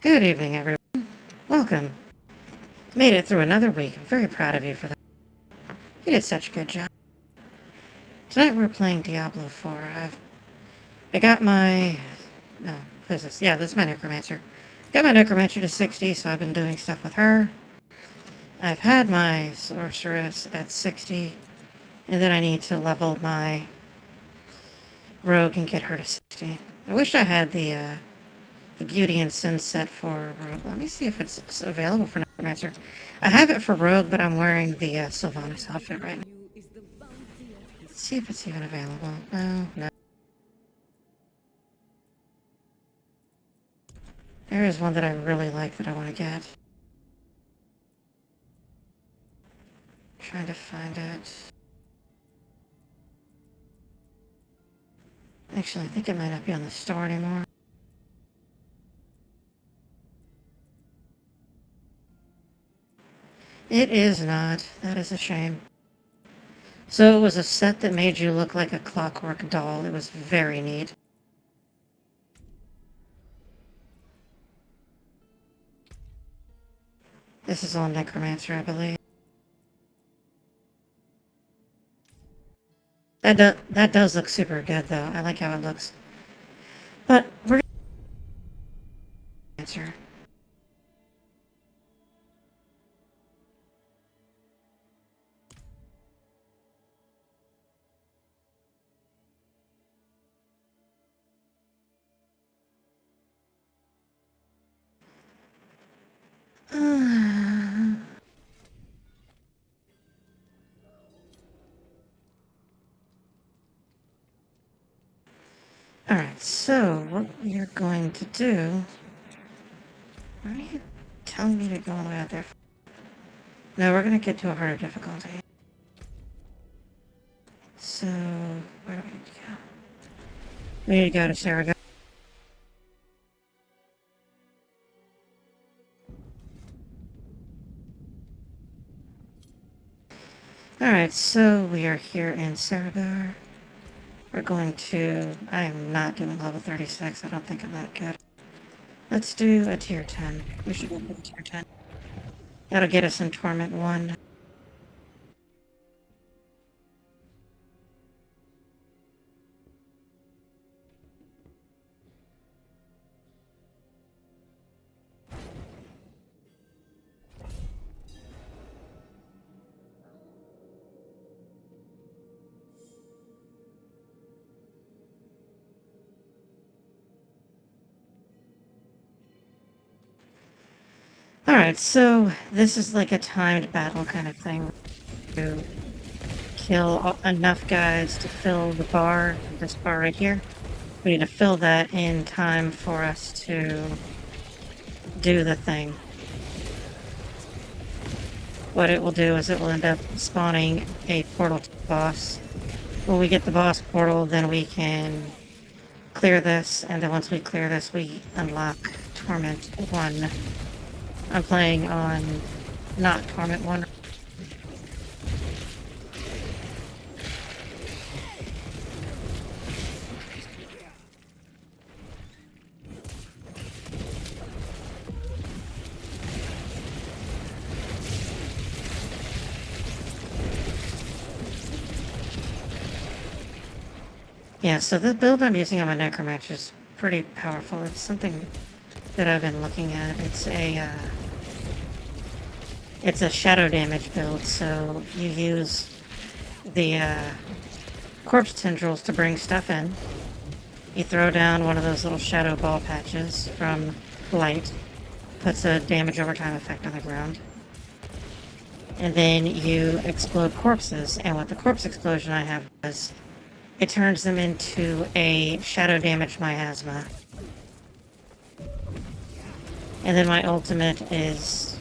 Good evening, everyone. Welcome. Made it through another week. I'm very proud of you for that. You did such a good job. Tonight we're playing Diablo 4. I got my... No, what is this? Yeah, this is my Necromancer. Got my Necromancer to 60, so I've been doing stuff with her. I've had my Sorceress at 60, and then I need to level my Rogue and get her to 60. I wish I had the Beauty and Sin set for Rogue. Let me see if it's available for Necromancer. I have it for Rogue, but I'm wearing the Sylvanas outfit right now. Let's see if it's even available. No. There is one that I really like that I want to get. Trying to find it. Actually, I think it might not be on the store anymore. It is not. That is a shame. So it was a set that made you look like a clockwork doll. It was very neat. This is on Necromancer, I believe. That does look super good, though. I like how it looks. But we're gonna answer. Alright, so what we are going to do... Why are you telling me to go all the way out there? No, we're going to get to a harder difficulty. So, where do we need to go? We need to go to Sarago. Alright, so we are here in Saragar. We're going to... I am not doing level 36. I don't think I'm that good. Let's do a tier 10. We should go for the tier 10. That'll get us in Torment 1. Alright, so this is like a timed battle kind of thing. To kill enough guys to fill the bar, this bar right here. We need to fill that in time for us to do the thing. What it will do is it will end up spawning a portal to the boss. When we get the boss portal, then we can clear this, and then once we clear this, we unlock Torment 1. I'm playing on not Torment 1. Yeah, so the build I'm using on my Necromancer is pretty powerful. It's something that I've been looking at. It's a shadow damage build, so you use the corpse tendrils to bring stuff in. You throw down one of those little shadow ball patches from light, puts a damage over time effect on the ground. And then you explode corpses, and with the corpse explosion I have is it turns them into a shadow damage miasma. And then my ultimate is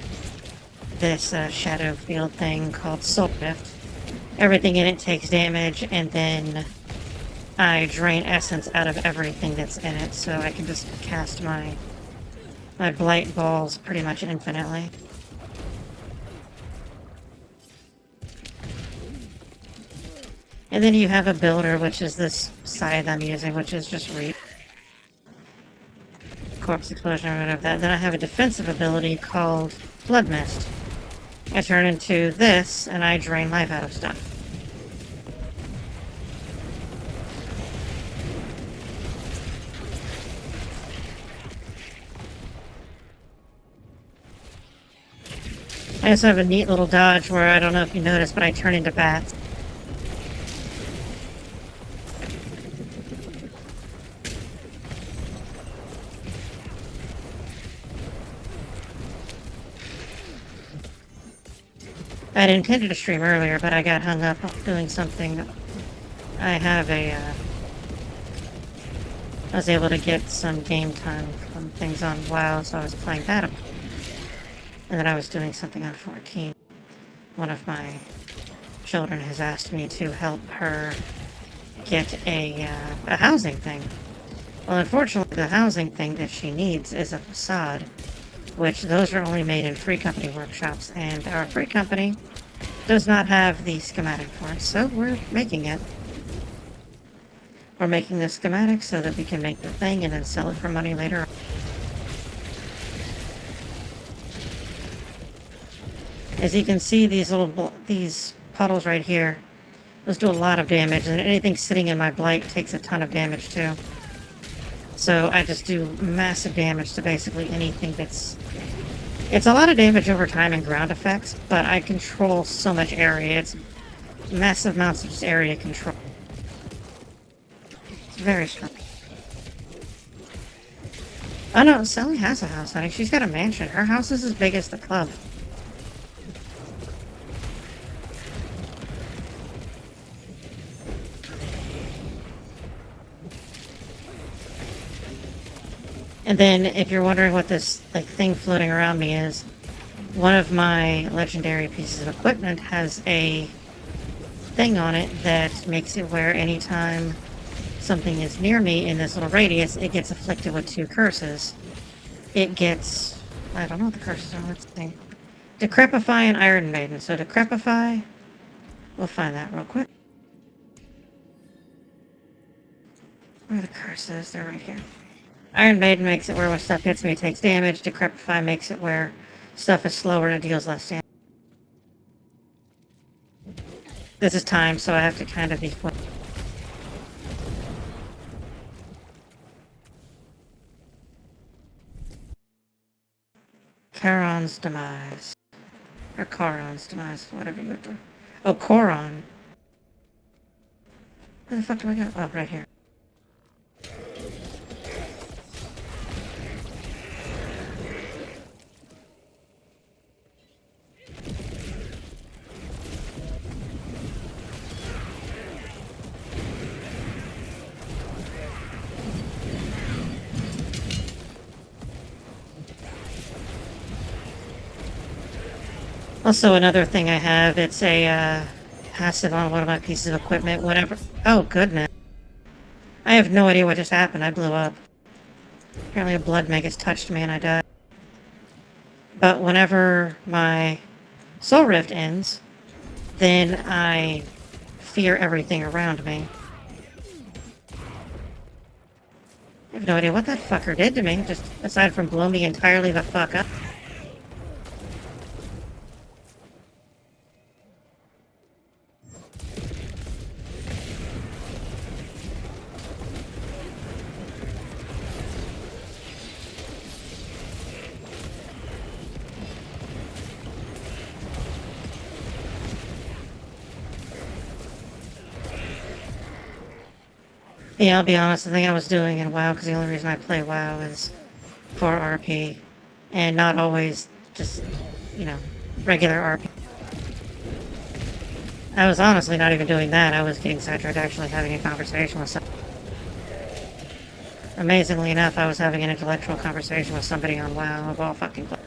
this shadow field thing called Soul Rift. Everything in it takes damage, and then I drain essence out of everything that's in it, so I can just cast my blight balls pretty much infinitely. And then you have a builder, which is this scythe I'm using, which is just reap. corpse explosion or whatever that. Then I have a defensive ability called Blood Mist. I turn into this, and I drain life out of stuff. I also have a neat little dodge where I don't know if you noticed, but I turn into bats. I'd intended to stream earlier, but I got hung up doing something. I was able to get some game time from things on WoW, so I was playing that. And then I was doing something on 14. One of my children has asked me to help her get a housing thing. Well, unfortunately, the housing thing that she needs is a facade, which those are only made in Free Company workshops, and our Free Company does not have the schematic for it, so we're making it. We're making the schematic so that we can make the thing and then sell it for money later on. As you can see, these puddles right here, those do a lot of damage, and anything sitting in my blight takes a ton of damage too. So I just do massive damage to basically anything that's... It's a lot of damage over time and ground effects, but I control so much area. It's massive amounts of just area control. It's very strong. Oh no, Sally has a house, honey. She's got a mansion. Her house is as big as the club. And then, if you're wondering what this thing floating around me is, one of my legendary pieces of equipment has a thing on it that makes it where anytime something is near me in this little radius, it gets afflicted with 2 curses. It gets... I don't know what the curses are, let's see. Decrepify and Iron Maiden. So Decrepify... We'll find that real quick. Where are the curses? They're right here. Iron Maiden makes it where when stuff hits me it takes damage. Decrepify makes it where stuff is slower and it deals less damage. This is time, so I have to kind of be quick. Charon's Demise. Or Charon's Demise, whatever you do. Oh, Choron. Where the fuck do I go? Oh, right here. Also, another thing I have, it's a passive on one of my pieces of equipment, whatever. Oh, goodness. I have no idea what just happened. I blew up. Apparently a blood maggot touched me and I died. But whenever my soul rift ends, then I fear everything around me. I have no idea what that fucker did to me, just aside from blow me entirely the fuck up. Yeah, I'll be honest, the thing I was doing in WoW, because the only reason I play WoW is for RP, and not always just, you know, regular RP. I was honestly not even doing that, I was getting sidetracked actually having a conversation with somebody. Amazingly enough, I was having an intellectual conversation with somebody on WoW of all fucking places.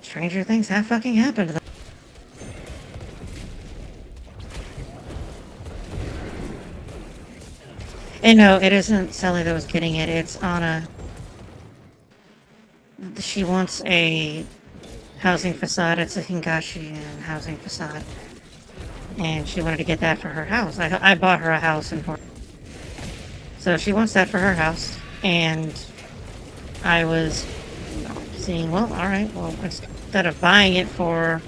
Stranger things have fucking happened. And no, it isn't Sally that was getting it, it's Anna. She wants a housing facade, it's a Hingashi housing facade. and she wanted to get that for her house. I bought her a house in Port. So she wants that for her house, and I was seeing, well, alright, well, instead of buying it for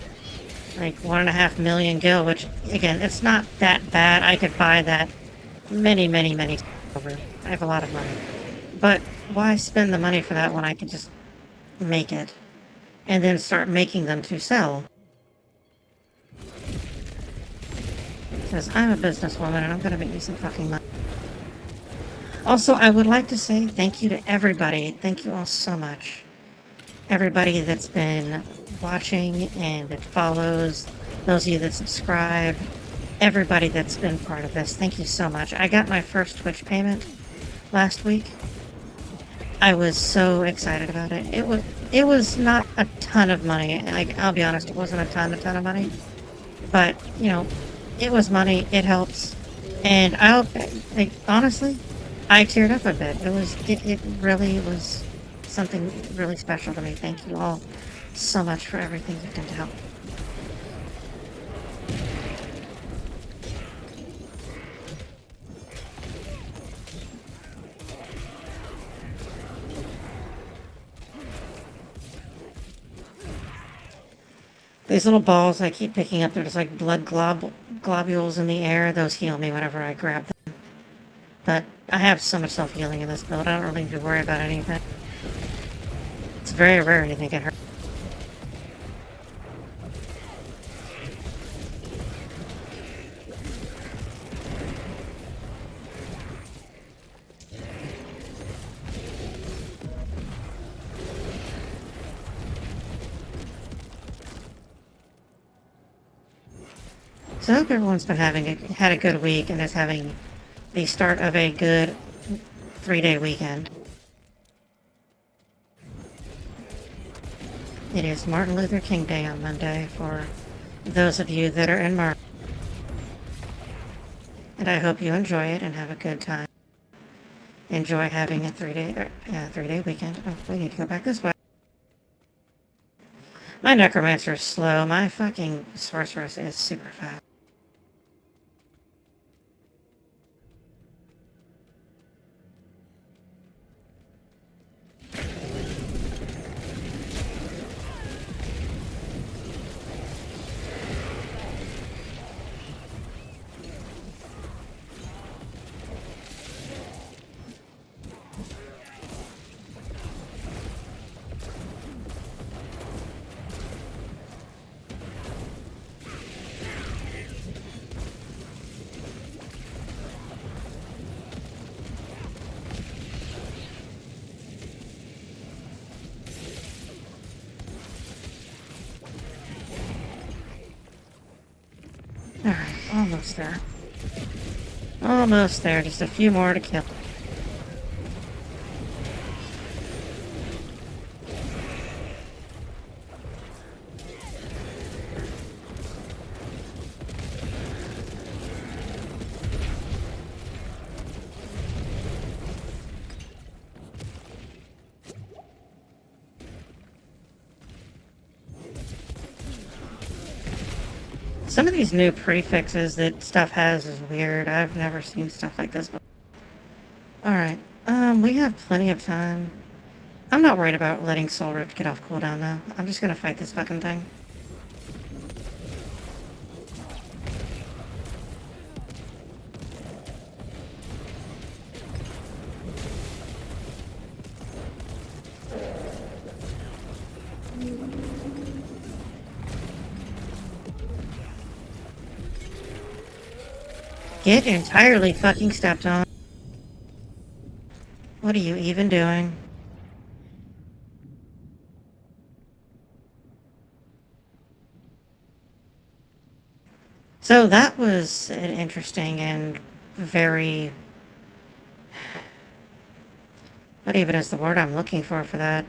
like 1.5 million gil, which, again, it's not that bad. I could buy that many over. I have a lot of money. But why spend the money for that when I can just make it and then start making them to sell? Because I'm a businesswoman and I'm going to make me some fucking money. Also, I would like to say thank you to everybody. Thank you all so much. Everybody that's been watching and that follows, those of you that subscribe, everybody that's been part of this. Thank you so much. I got my first Twitch payment last week. I was so excited about it. It was not a ton of money. Like, I'll be honest, it wasn't a ton of money. But, you know, it was money. It helps. And honestly, I teared up a bit. It really was something really special to me. Thank you all so much for everything you've done to help. These little balls I keep picking up, they're just like blood globules in the air. Those heal me whenever I grab them. But I have so much self-healing in this build, I don't really need to worry about anything. It's very rare anything can hurt. So I hope everyone's been had a good week and is having the start of a good 3-day weekend. It is Martin Luther King Day on Monday for those of you that are in Martin. And I hope you enjoy it and have a good time. Enjoy having a 3-day weekend. Oh, we need to go back this way. My necromancer is slow. My fucking sorceress is super fast. Alright, almost there. Almost there, just a few more to kill. Some of these new prefixes that stuff has is weird. I've never seen stuff like this before. Alright, we have plenty of time. I'm not worried about letting Soul Rift get off cooldown though. I'm just gonna fight this fucking thing. Get entirely fucking stepped on. What are you even doing? So that was an interesting and very... What even is the word I'm looking for that?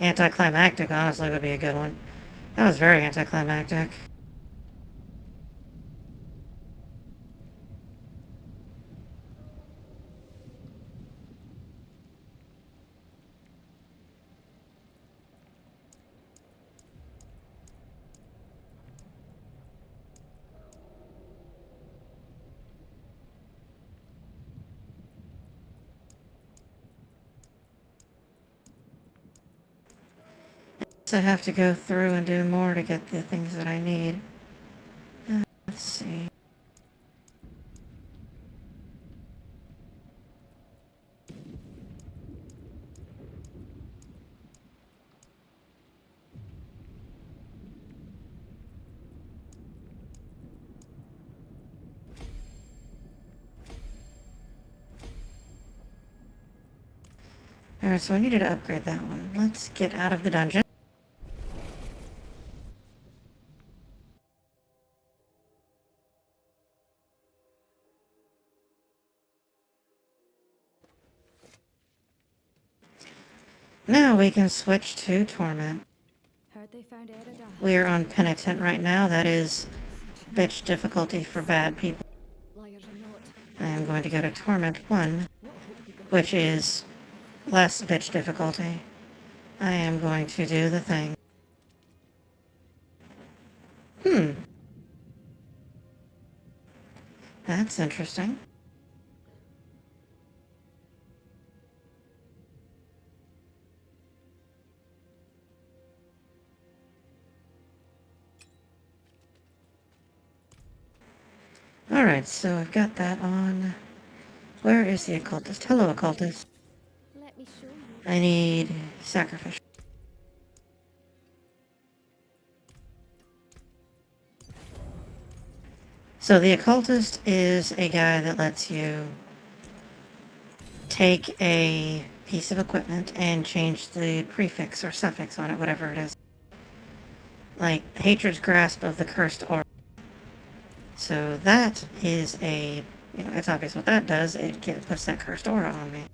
Anticlimactic, honestly, would be a good one. That was very anticlimactic. I have to go through and do more to get the things that I need. Let's see. Alright, so I needed to upgrade that one. Let's get out of the dungeon. Now we can switch to Torment. We are on Penitent right now. That is bitch difficulty for bad people. I am going to go to Torment 1, which is less bitch difficulty. I am going to do the thing. That's interesting. Alright, so I've got that on. Where is the occultist? Hello, occultist. I need sacrificial. So the occultist is a guy that lets you take a piece of equipment and change the prefix or suffix on it, whatever it is. Like Hatred's Grasp of the Cursed Aura. So that is it's obvious what that does. It puts that cursed aura on me.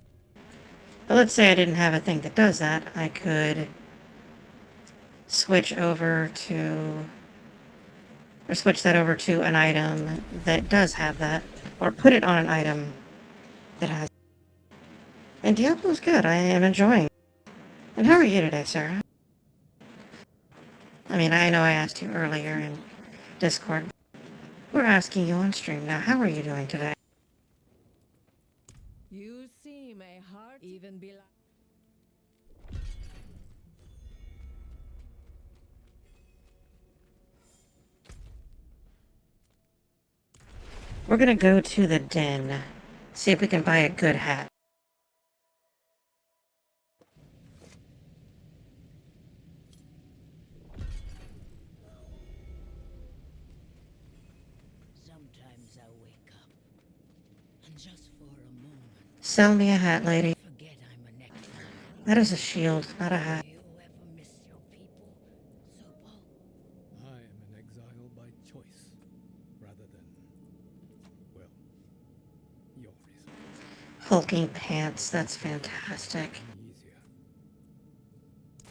But let's say I didn't have a thing that does that. I could switch that over to an item that does have that, or put it on an item that has. And Diablo's good. I am enjoying it. And how are you today, Sarah? I mean, I know I asked you earlier in Discord. We're asking you on stream now. How are you doing today? You seem a heart even be like. We're gonna go to the den. See if we can buy a good hat. Sometimes I wake up, and just for a moment, Sell me a hat, lady. forget I'm an exile. That is a shield, not a hat. Do you ever miss your people, Sopo? I am an exile by choice, rather than, well, your reason. Hulking pants, that's fantastic. Easier.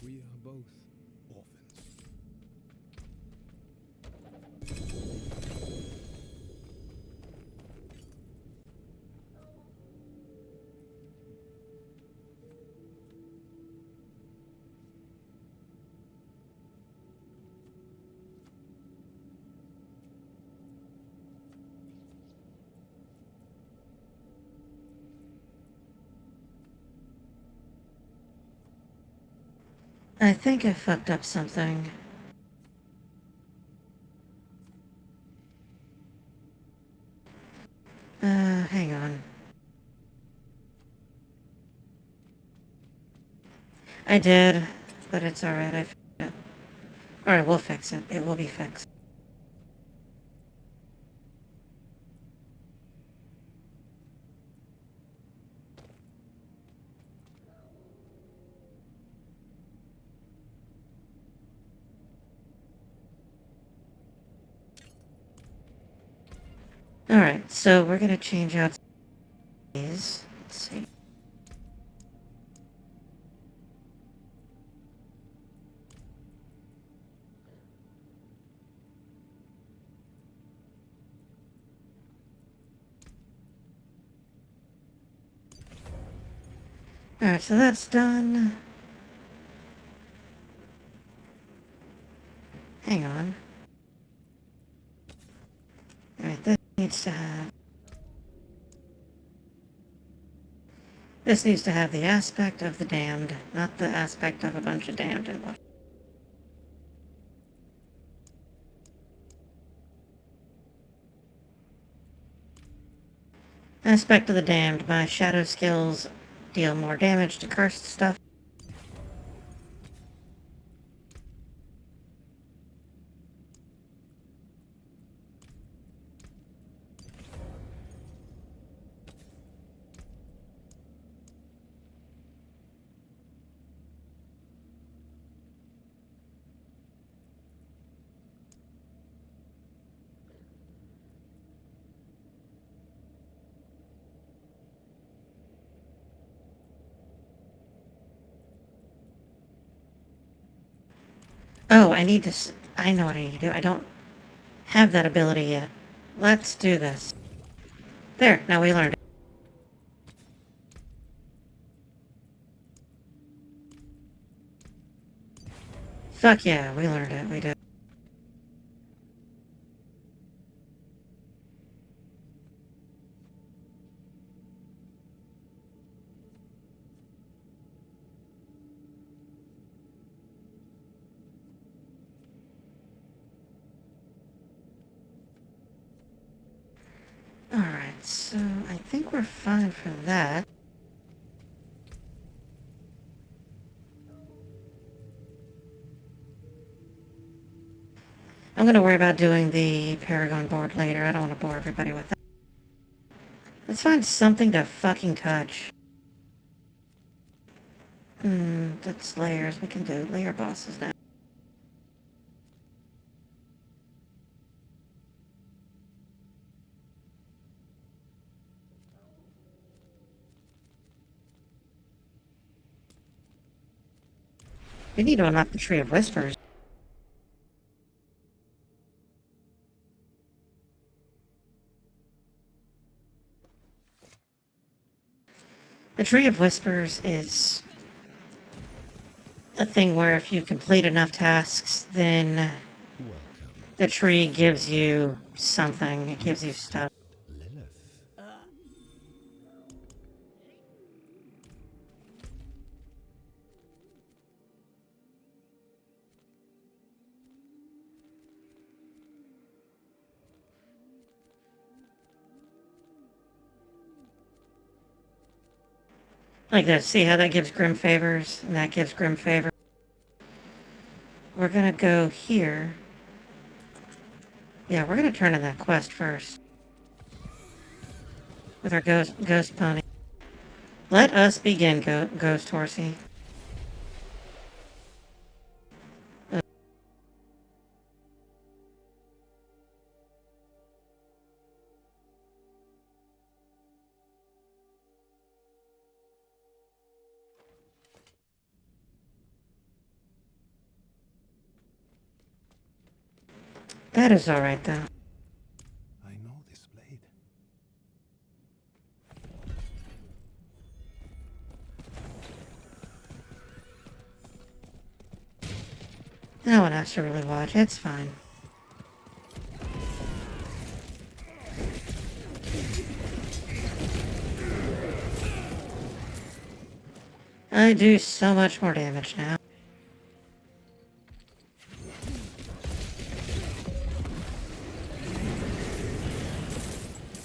We are both orphans. I think I fucked up something. Hang on. I did, but it's alright, I fixed it. Alright, we'll fix it. It will be fixed. Alright, so we're gonna change out these. Let's see. Alright, so that's done. Hang on. Alright, this needs to have the aspect of the damned, not the aspect of a bunch of damned in one. Aspect of the Damned. My shadow skills deal more damage to cursed stuff. Oh, I need to... I know what I need to do. I don't have that ability yet. Let's do this. There, now we learned it. Fuck yeah, we learned it. We did. Alright, so I think we're fine for that. I'm gonna worry about doing the Paragon board later. I don't want to bore everybody with that. Let's find something to fucking touch. That's layers. We can do layer bosses now. We need to unlock the Tree of Whispers. The Tree of Whispers is a thing where if you complete enough tasks, then the tree gives you something. It gives you stuff. Like this. See how that gives Grim Favors? And that gives Grim Favor. We're gonna go here. Yeah, we're gonna turn in that quest first. With our ghost pony. Let us begin, Ghost Horsey. That is alright, though. I know this blade. No one has to really watch. It's fine. I do so much more damage now.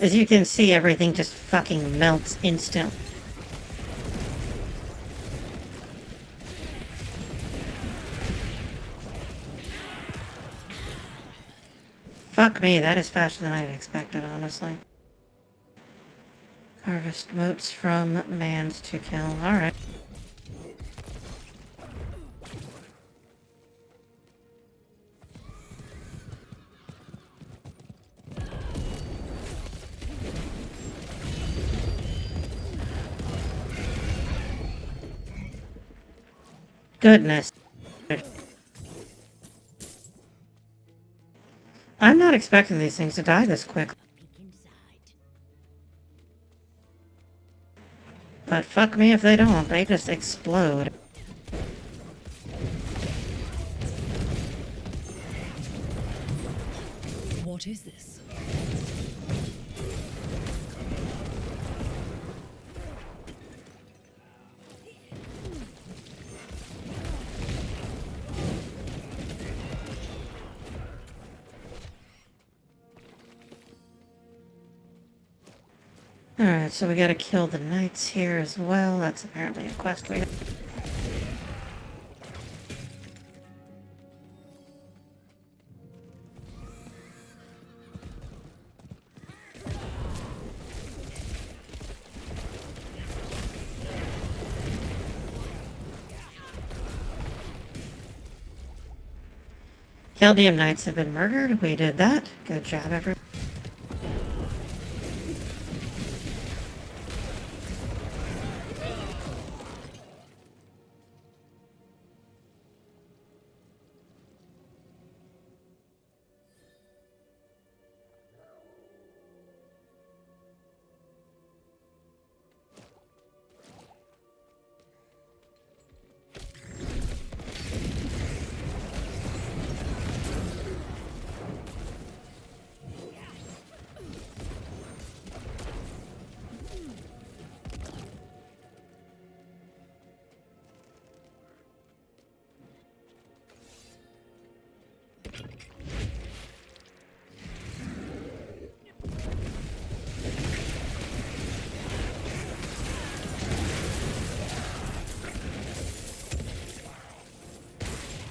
As you can see, everything just fucking melts instantly. Fuck me, that is faster than I'd expected, honestly. Harvest motes from man's to kill. Alright. Goodness. I'm not expecting these things to die this quick. But fuck me if they don't. They just explode. What is this? Alright, so we gotta kill the knights here as well. That's apparently a quest we have. Chaldean knights have been murdered. We did that. Good job, everyone.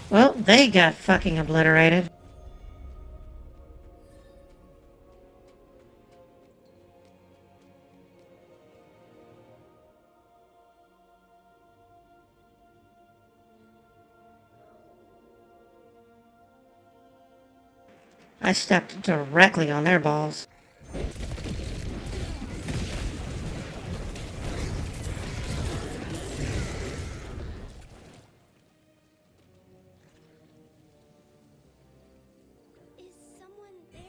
Well, they got fucking obliterated. I stepped directly on their balls. Is someone there?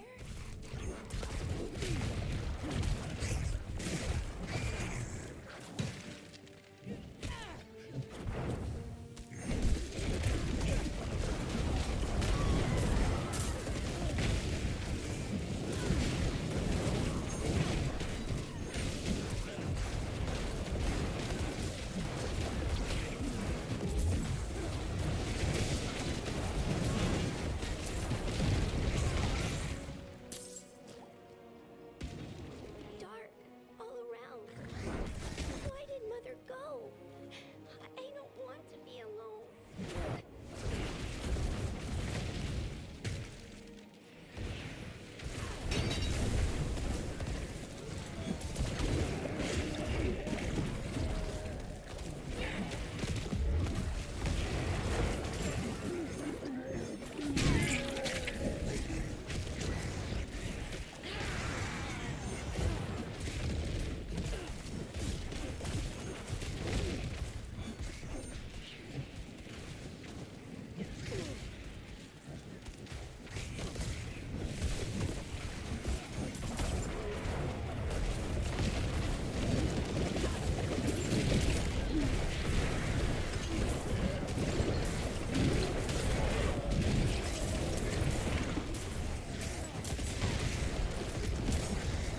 Dark all around. Why did Mother go? I don't want to be alone.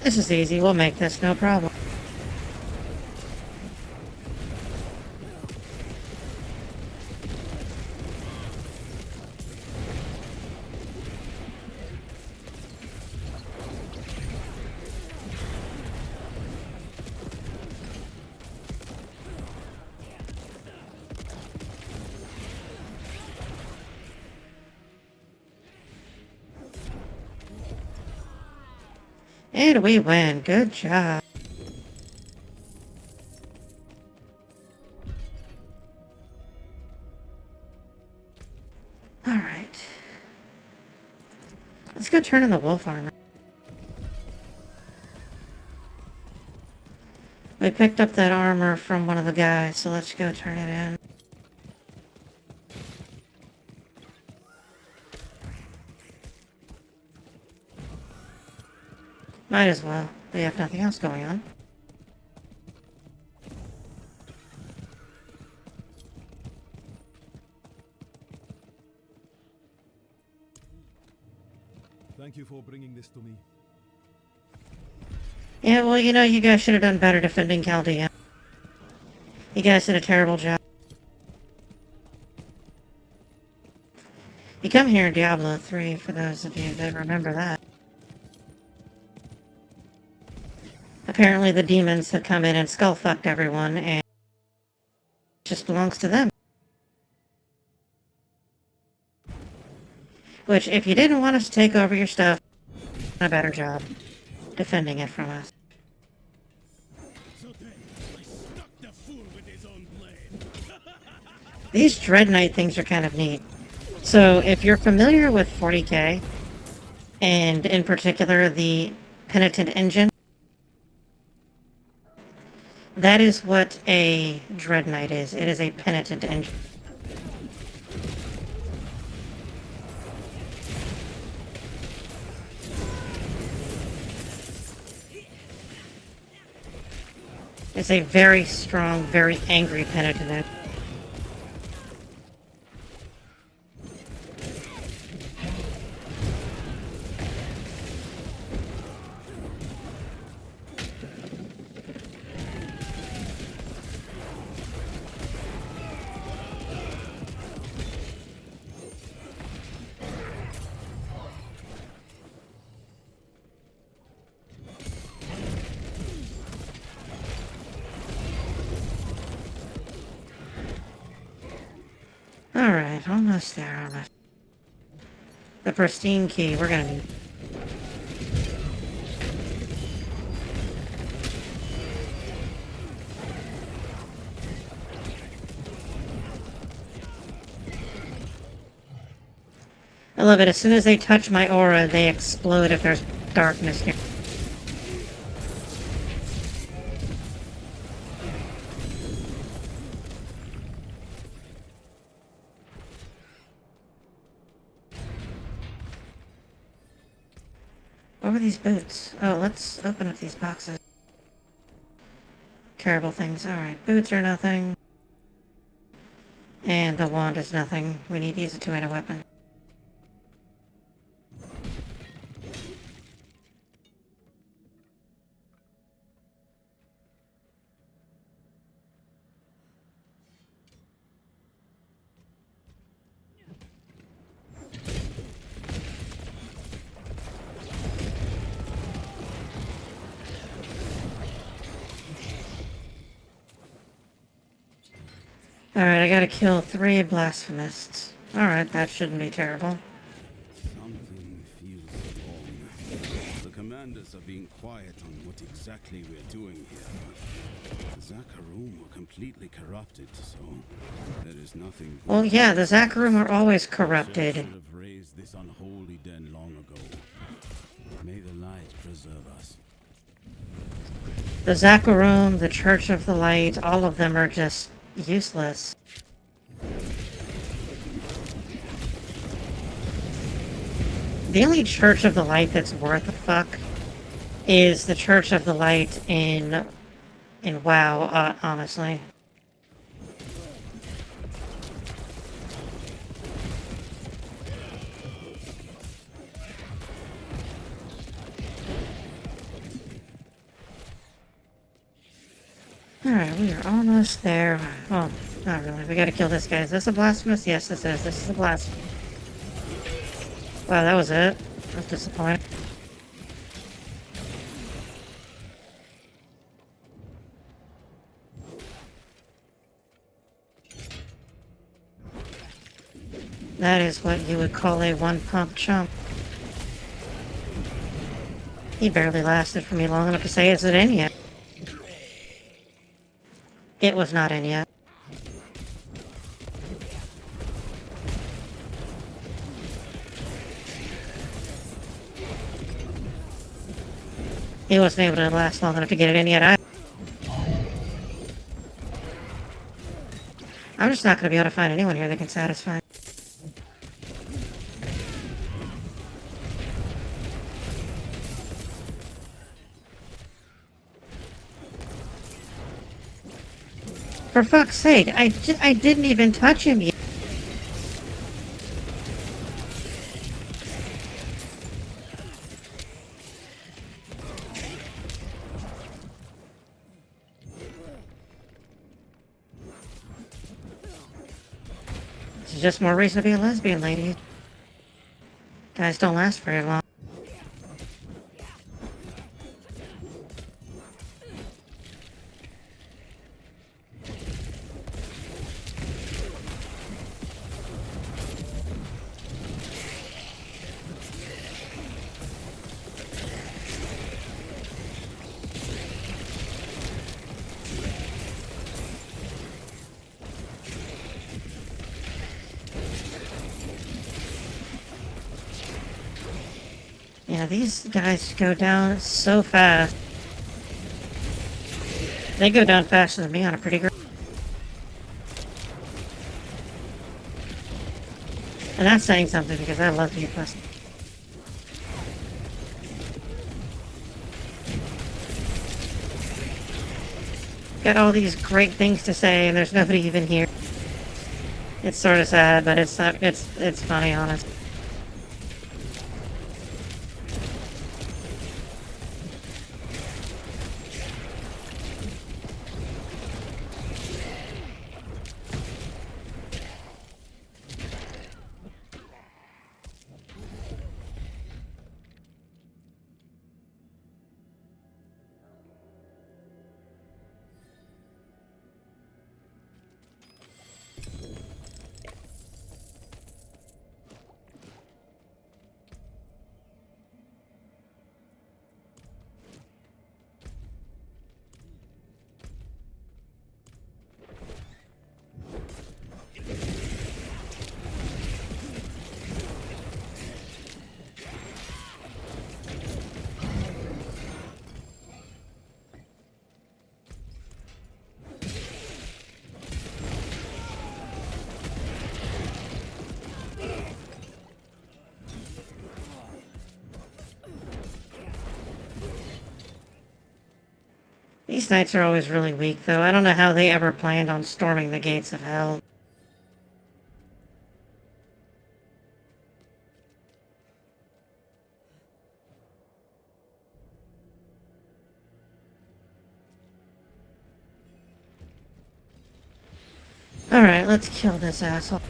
This is easy. We'll make this, no problem. And we win. Good job. Alright. Let's go turn in the wolf armor. We picked up that armor from one of the guys, so let's go turn it in. Might as well. We have nothing else going on. Thank you for bringing this to me. Yeah, well, you know, you guys should have done better defending Chaldea. You guys did a terrible job. You come here in Diablo 3, for those of you that remember that. Apparently the demons had come in and skull-fucked everyone, and it just belongs to them. Which, if you didn't want us to take over your stuff, a better job defending it from us. These Dread Knight things are kind of neat. So, if you're familiar with 40k, and in particular the Penitent Engine, that is what a Dread Knight is. It is a Penitent Engine. It's a very strong, very angry Penitent Engine. Alright, almost there, almost. The pristine key, we're gonna need. I love it. As soon as they touch my aura, they explode if there's darkness here. What were these boots? Oh, let's open up these boxes. Terrible things. Alright, boots are nothing. And the wand is nothing. We need to use a two-handed weapon. Alright, I gotta kill 3 blasphemists. Alright, that shouldn't be terrible. Something feels wrong. The commanders are being quiet on what exactly we're doing here. The Zakarum were completely corrupted, so there is nothing. Well, yeah, the Zakarum are always corrupted. Should have raised this unholy den long ago. May the light preserve us. The Zakarum, the Church of the Light, all of them are just useless. The only Church of the Light that's worth a fuck is the Church of the Light in WoW, honestly. Alright, we are almost there. Oh, not really. We gotta kill this guy. Is this a blasphemous? Yes, this is. This is a blasphemous. Wow, that was it. That's disappointing. That is what you would call a one-pump chump. He barely lasted for me long enough to say, is it in yet? It was not in yet. He wasn't able to last long enough to get it in yet either. I'm just not going to be able to find anyone here that can satisfy. For fuck's sake, I didn't even touch him yet. It's just more reason to be a lesbian, lady. Guys don't last very long. Yeah, these guys go down so fast. They go down faster than me on a pretty good. And that's saying something because I love you plus. Got all these great things to say and there's nobody even here. It's sort of sad, but it's not, it's funny, honest. These knights are always really weak, though. I don't know how they ever planned on storming the gates of hell. Alright, let's kill this asshole.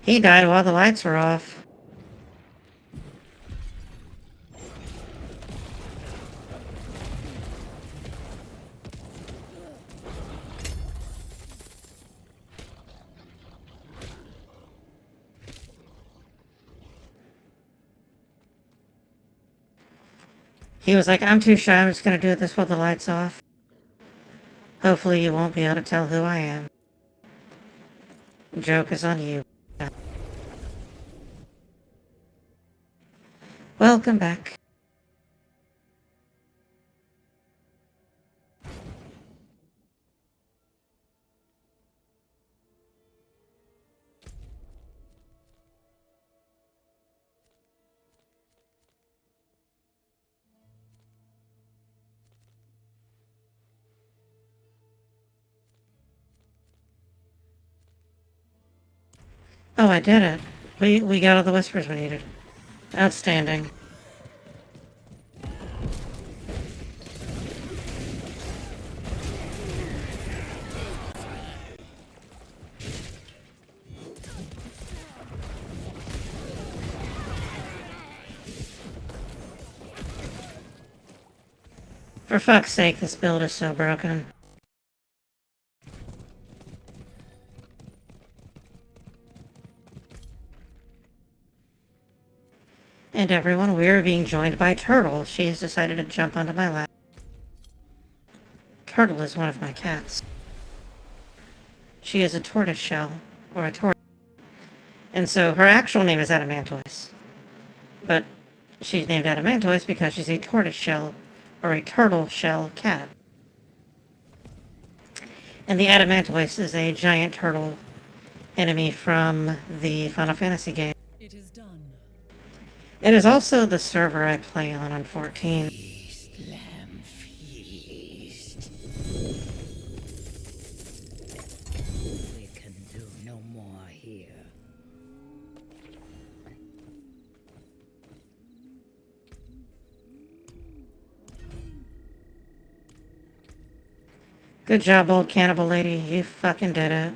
He died while the lights were off. He was like, I'm too shy, I'm just gonna do this while the lights off. Hopefully you won't be able to tell who I am. Joke is on you. Welcome back. Oh, I did it. We got all the whispers we needed. Outstanding. For fuck's sake, this build is so broken. And everyone, we are being joined by Turtle. She has decided to jump onto my lap. Turtle is one of my cats. She is a tortoise shell, or a tortoise. And so her actual name is Adamantoise. But she's named Adamantoise because she's a tortoise shell, or a turtle shell cat. And the Adamantoise is a giant turtle enemy from the Final Fantasy game. It is done. It is also the server I play on 14. Feast, lamb, feast. We can do no more here. Good job, old cannibal lady. You fucking did it.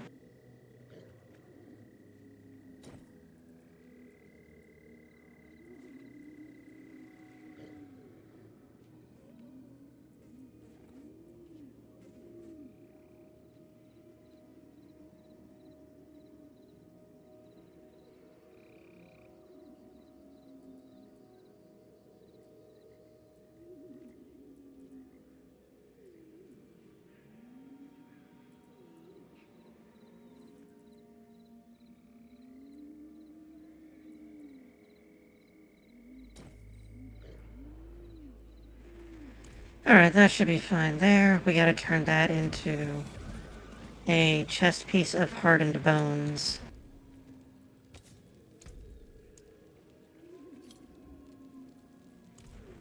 Alright, that should be fine there. We gotta turn that into a chest piece of hardened bones.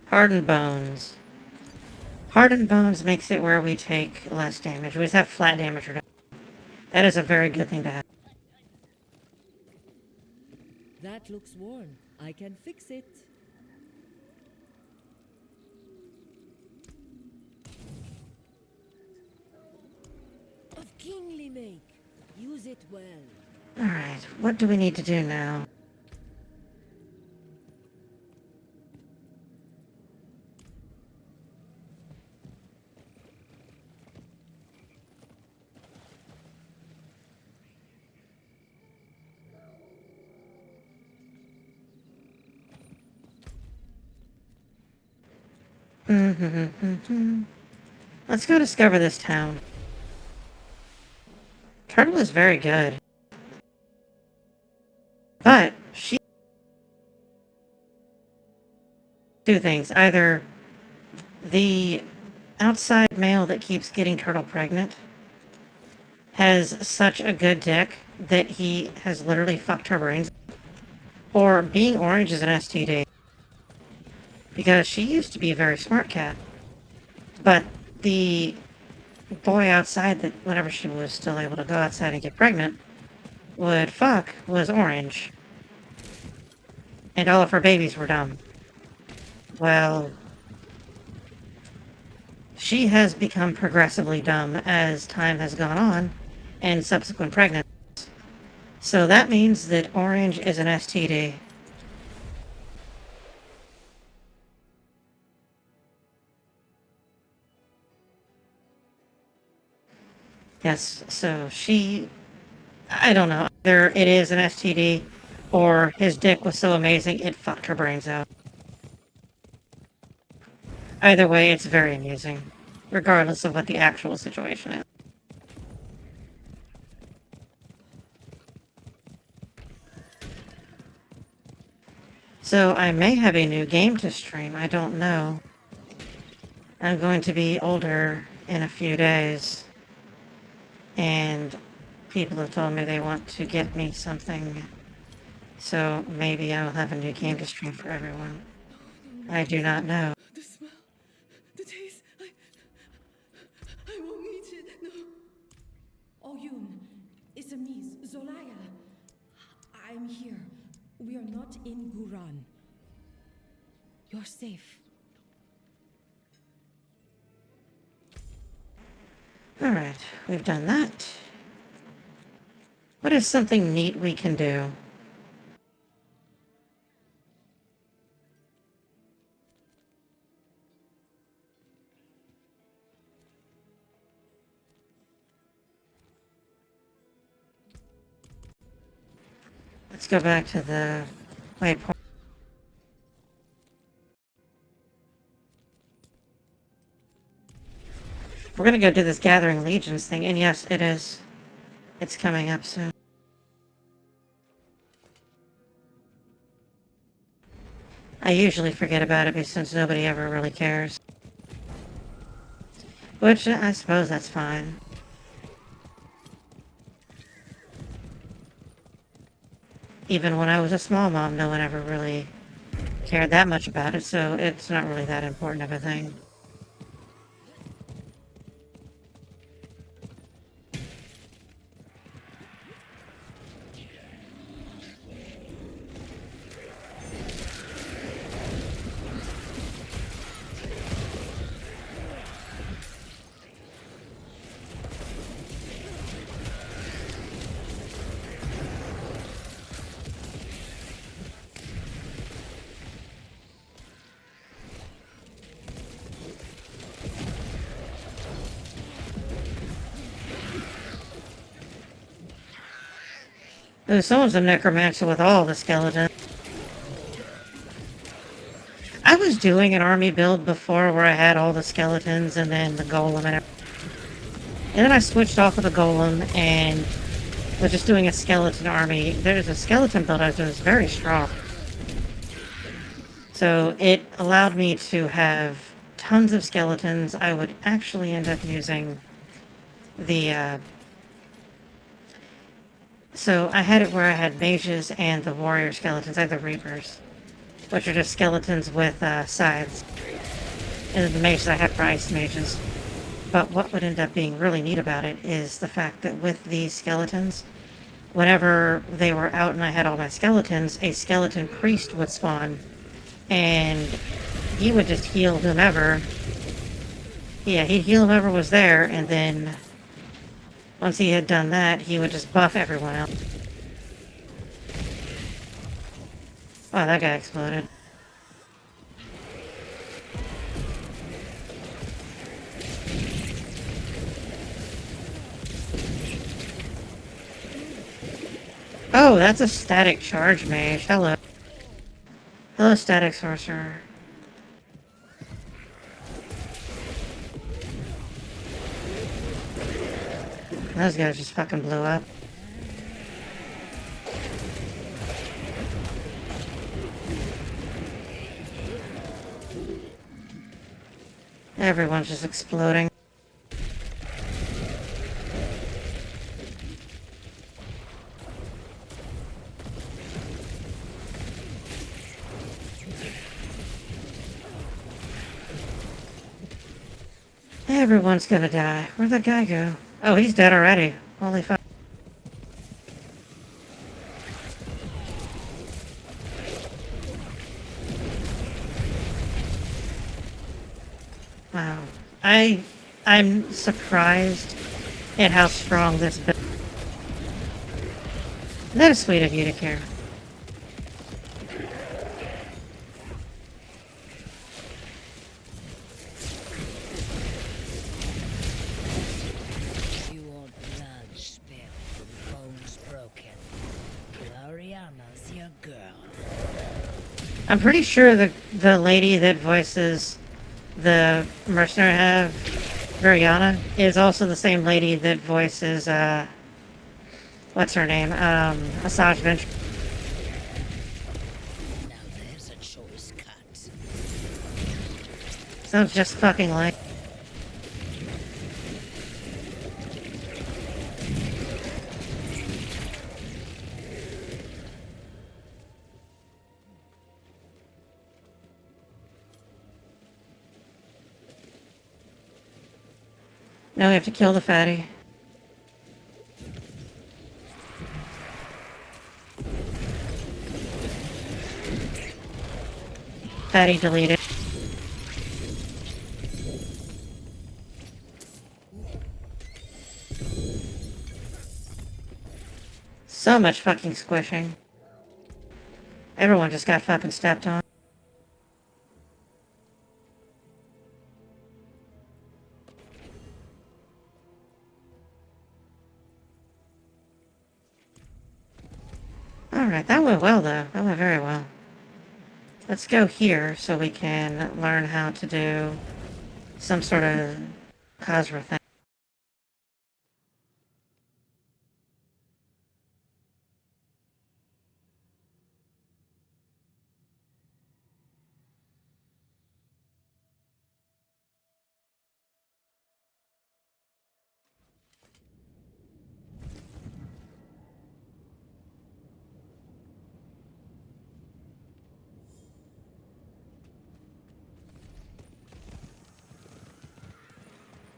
Hardened bones. Hardened bones makes it where we take less damage. We just have flat damage reduction. That is a very good thing to have. That looks worn. I can fix it. Of kingly make. Use it well. Alright, what do we need to do now? Let's go discover this town. Turtle is very good. But she... two things. Either the outside male that keeps getting Turtle pregnant has such a good dick that he has literally fucked her brains. Or being orange is an STD. Because she used to be a very smart cat. But the boy outside that whenever she was still able to go outside and get pregnant would fuck was orange. And all of her babies were dumb. Well, she has become progressively dumb as time has gone on and subsequent pregnancies. So that means that orange is an STD. Yes, so she... I don't know. Either it is an STD, or his dick was so amazing it fucked her brains out. Either way, it's very amusing, regardless of what the actual situation is. So I may have a new game to stream, I don't know. I'm going to be older in a few days, and people have told me they want to get me something, so maybe I'll have a new game to stream for everyone. I do not know. The smell, the taste, I won't eat it, no. Oyun, it's a me, Zolaya. I'm here. We are not in Guran. You're safe. Alright, we've done that. What is something neat we can do? Let's go back to the waypoint. We're gonna go do this Gathering Legions thing, and yes, it is. It's coming up soon. I usually forget about it since nobody ever really cares. Which, I suppose that's fine. Even when I was a small mom, no one ever really cared that much about it, so it's not really that important of a thing. Ooh, someone's a necromancer with all the skeletons. I was doing an army build before where I had all the skeletons and then the golem and everything. And then I switched off of the golem and was just doing a skeleton army. There's a skeleton build I was doing that's very strong. So it allowed me to have tons of skeletons, I would actually end up using the, so I had it where I had mages and the warrior skeletons. I had the reapers, which are just skeletons with scythes. And then the mages I had for ice mages. But what would end up being really neat about it is the fact that with these skeletons, whenever they were out and I had all my skeletons, a skeleton priest would spawn, and he would just heal whomever. Yeah, he'd heal whoever was there, and then once he had done that, he would just buff everyone else. Oh, that guy exploded. Oh, that's a static charge mage. Hello. Hello, static sorcerer. Those guys just fucking blew up. Everyone's just exploding. Everyone's gonna die. Where'd that guy go? Oh, he's dead already. Holy fuck. Wow. I'm surprised at how strong this build. That is sweet of you to care. You want blood spilled, bones broken. Gloriana's your girl. I'm pretty sure the lady that voices the mercenary have, Variana, is also the same lady that voices, what's her name? Asajj Ventress. Now there's a choice cut. Sounds just fucking like. Now we have to kill the fatty. Fatty deleted. So much fucking squishing. Everyone just got fucking stepped on. Alright, that went well though. That went very well. Let's go here so we can learn how to do some sort of Khazra thing.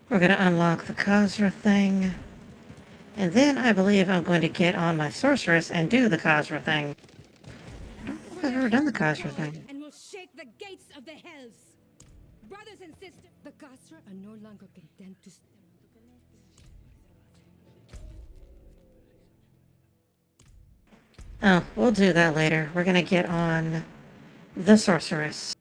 We're going to unlock the Khazra thing. And then I believe I'm going to get on my sorceress and do the Khazra thing. I don't think I've ever done the Khazra thing. And will shake the gates of the hells. Brothers and sisters, the Khazra are no longer content to Oh, we'll do that later. We're going to get on the sorceress.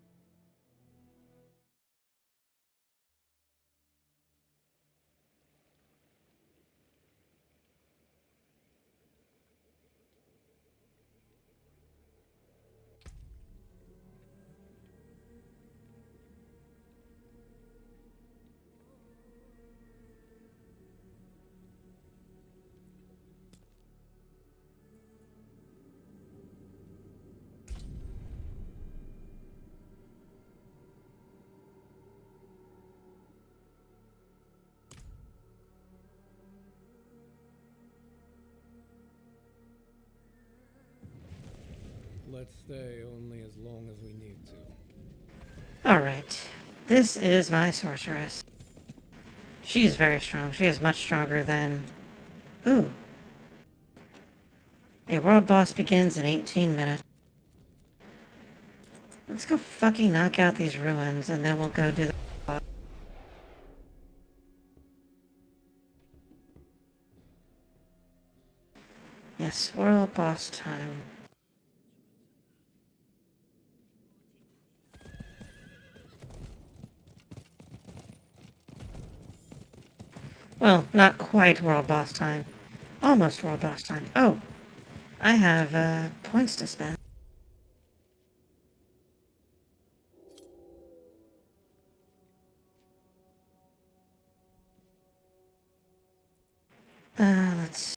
Let's stay only as long as we need to. Alright. This is my sorceress. She's very strong. She is much stronger than... Ooh. A world boss begins in 18 minutes. Let's go fucking knock out these ruins, and then we'll go do the boss. Yes, world boss time. Well, not quite world boss time. Almost world boss time. Oh, I have, points to spend. Let's see.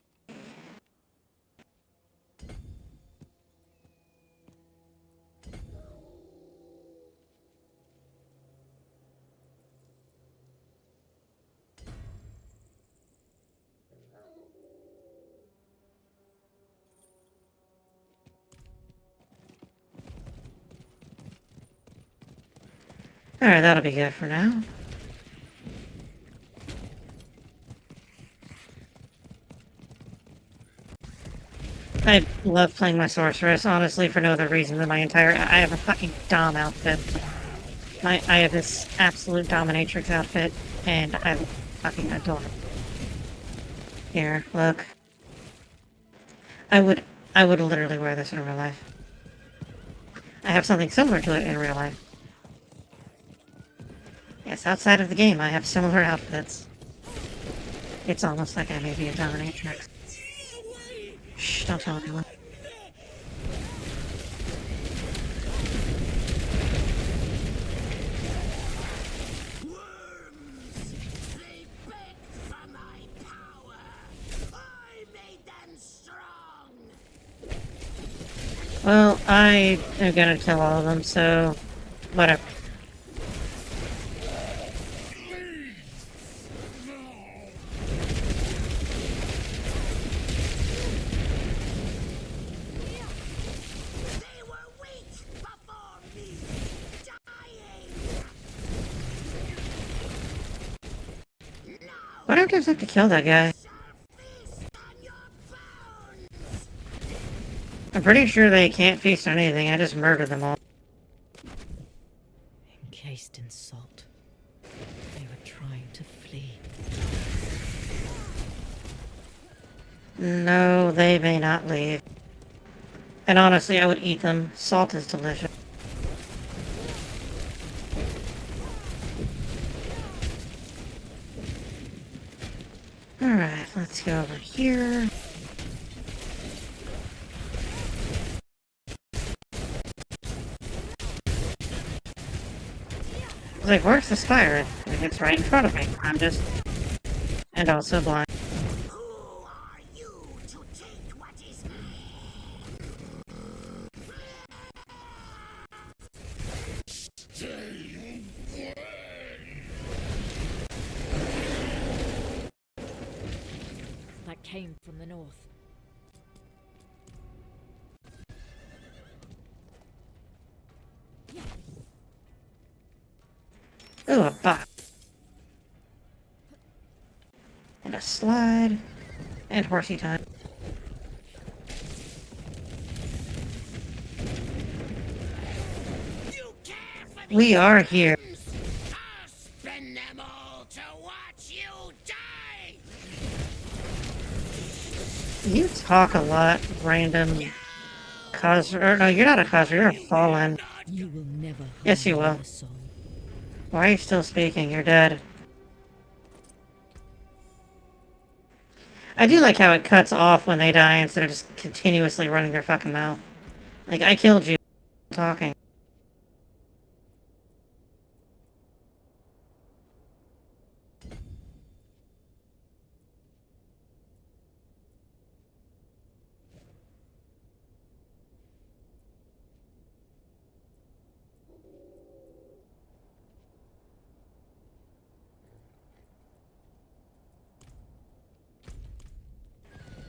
Alright, that'll be good for now. I love playing my sorceress, honestly, for no other reason than my entire... I have a fucking Dom outfit. I have this absolute dominatrix outfit, and I fucking adore it. Here, look. I would literally wear this in real life. I have something similar to it in real life. Yes, outside of the game, I have similar outfits. It's almost like I may be a dominatrix. Shh, don't tell anyone. Well, I am gonna kill all of them, so... whatever. Why don't I just have to kill that guy? I'm pretty sure they can't feast on anything, I just murdered them all. Encased in salt. They were trying to flee. No, they may not leave. And honestly, I would eat them. Salt is delicious. Alright, let's go over here. I was like, where's the spire? Like, it's right in front of me. I'm just... and also blind. Who are you to take what is That came from the north. Ooh, a bot. And a slide. And horsey time. We are here. I'll spend them all to watch you die! You talk a lot, random causer. Or no, you're not a causer, you're a fallen. You will never harm Yes, you will. my soul. Why are you still speaking? You're dead. I do like how it cuts off when they die instead of just continuously running their fucking mouth. Like, I killed you talking.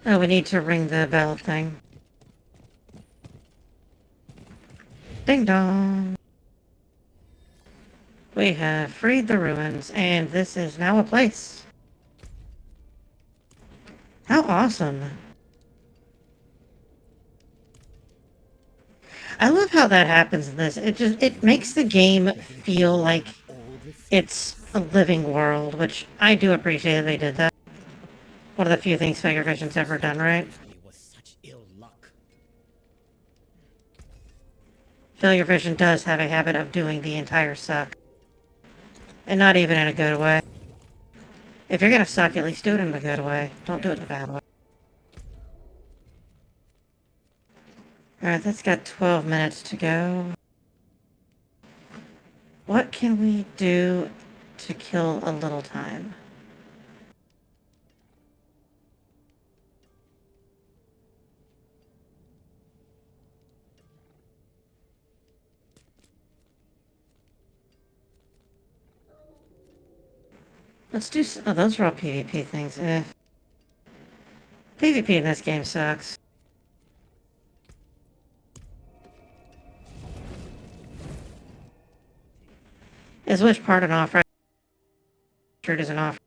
Oh, we need to ring the bell thing. Ding dong. We have freed the ruins, and this is now a place. How awesome. I love how that happens in this. It makes the game feel like it's a living world, which I do appreciate they did that. One of the few things Figure Vision's ever done right. It was such ill luck. Failure Vision does have a habit of doing the entire suck. And not even in a good way. If you're gonna suck, at least do it in a good way. Don't do it in a bad way. Alright, that's got 12 minutes to go. What can we do to kill a little time? Let's do... Oh, those are all PvP things. PvP in this game sucks. Is which part an offer? Sure it is an offer.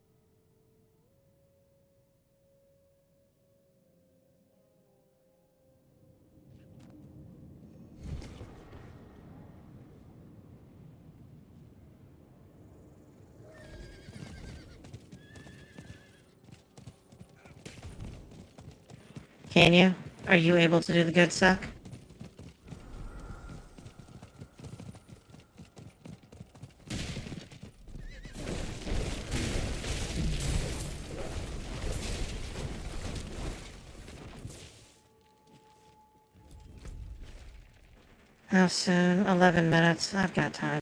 Can you? Are you able to do the good suck? How soon? 11 minutes. I've got time.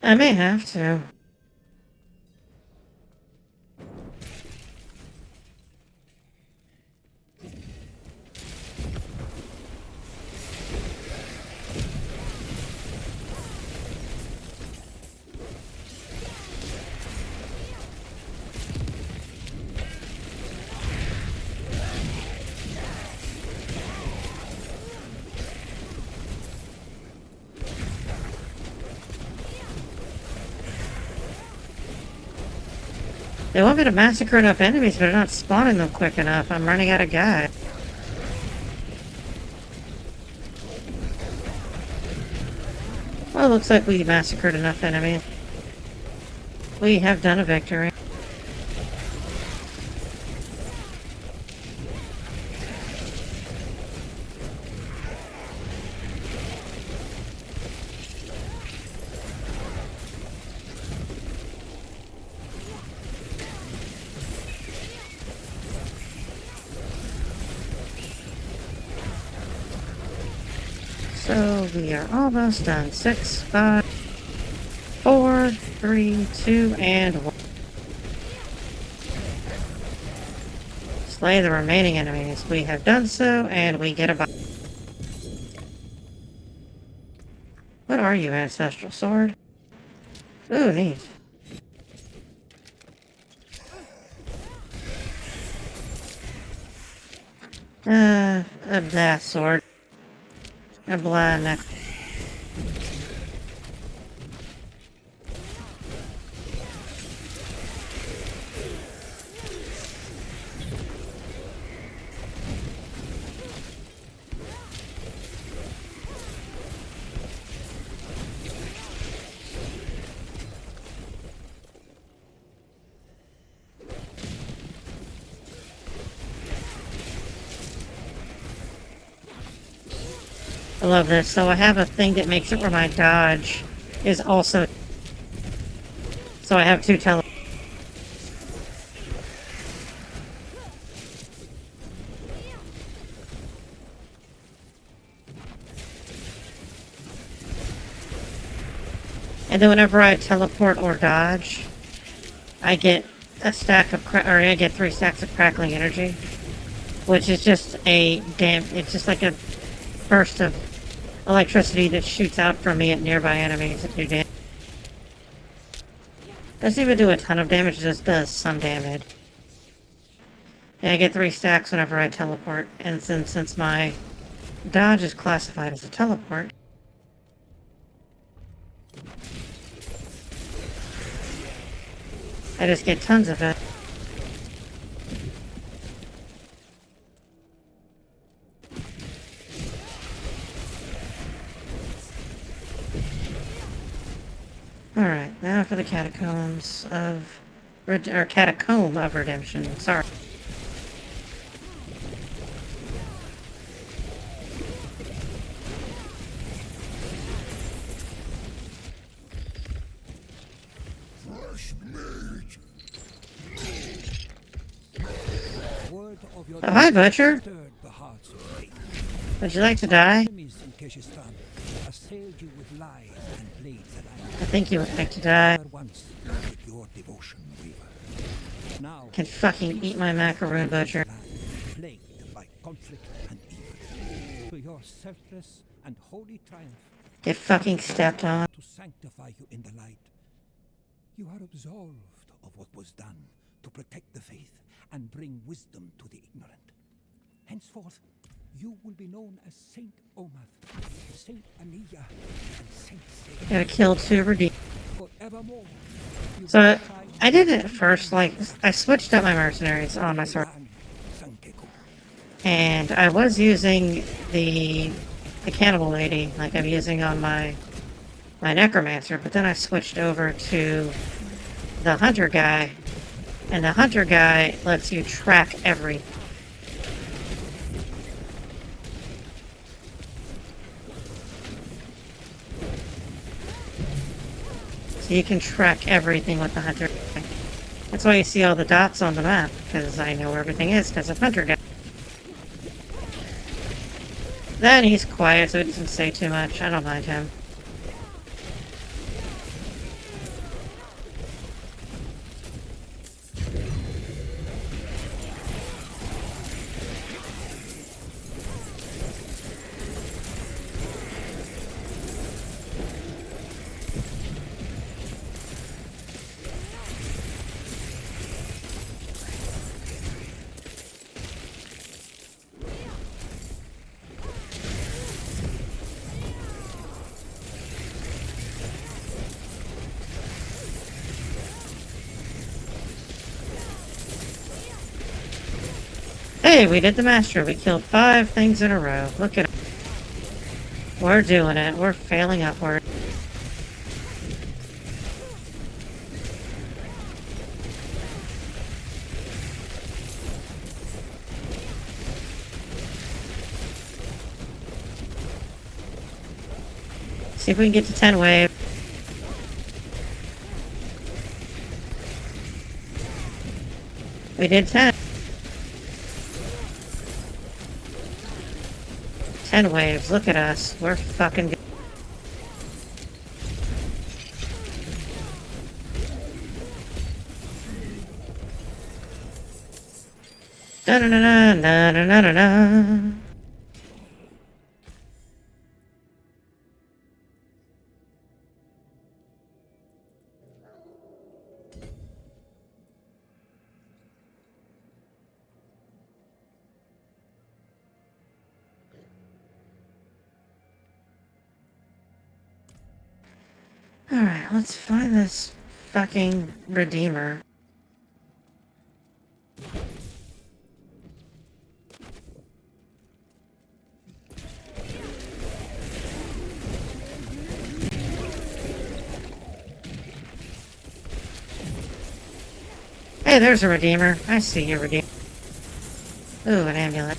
I may have to. They want me to massacre enough enemies, but they're not spawning them quick enough. I'm running out of guys. Well, it looks like we massacred enough enemies. We have done a victory. So we are almost done. 6, 5, 4, 3, 2, and 1. Slay the remaining enemies. We have done so, and we get a buff. What are you, Ancestral Sword? Ooh, neat. A blah sword. A blah neck. I love this. So I have a thing that makes it where my dodge is also... So I have 2 tele... And then whenever I teleport or dodge, I get a stack of I get 3 stacks of crackling energy, which is just it's just like a burst of electricity that shoots out from me at nearby enemies that do damage. Doesn't even do a ton of damage, it just does some damage. And I get 3 stacks whenever I teleport. And since my dodge is classified as a teleport, I just get tons of it. Alright, now for the catacombs of... or catacomb of redemption, sorry. Word of your Oh, hi, Butcher. stirred the hearts of faith. Would you like to die? Enemies in Keshistan assailed you with lies and blades at I think you would like to die. Never once did your devotion waver. Now Can fucking eat my macaroon, Butcher. plagued by conflict and evil. To your selfless and holy triumph, Get fucking stepped on. to sanctify you in the light, you are absolved of what was done to protect the faith and bring wisdom to the ignorant. Henceforth, you will be known as Saint Omath, Saint Aniya, and Saint Sage. Gotta kill 2 redeem. Forevermore. You So, will try I did it first, like, I switched up my mercenaries on my sword. Sankeku. And I was using the cannibal lady, like I'm using on my necromancer, but then I switched over to the hunter guy, and the hunter guy lets you track every. So you can track everything with the hunter guy. That's why you see all the dots on the map, because I know where everything is, because of hunter guy. Then he's quiet, so he doesn't say too much. I don't mind him. Hey, we did the master. We killed 5 things in a row. Look at it. We're doing it. We're failing upward. See if we can get to 10 wave. We did 10. 10 waves. Look at us. We're fucking good. Da-na-na-na-na-na-na-na. Alright, let's find this fucking Redeemer. Hey, there's a Redeemer. I see you, Redeemer. Ooh, an amulet.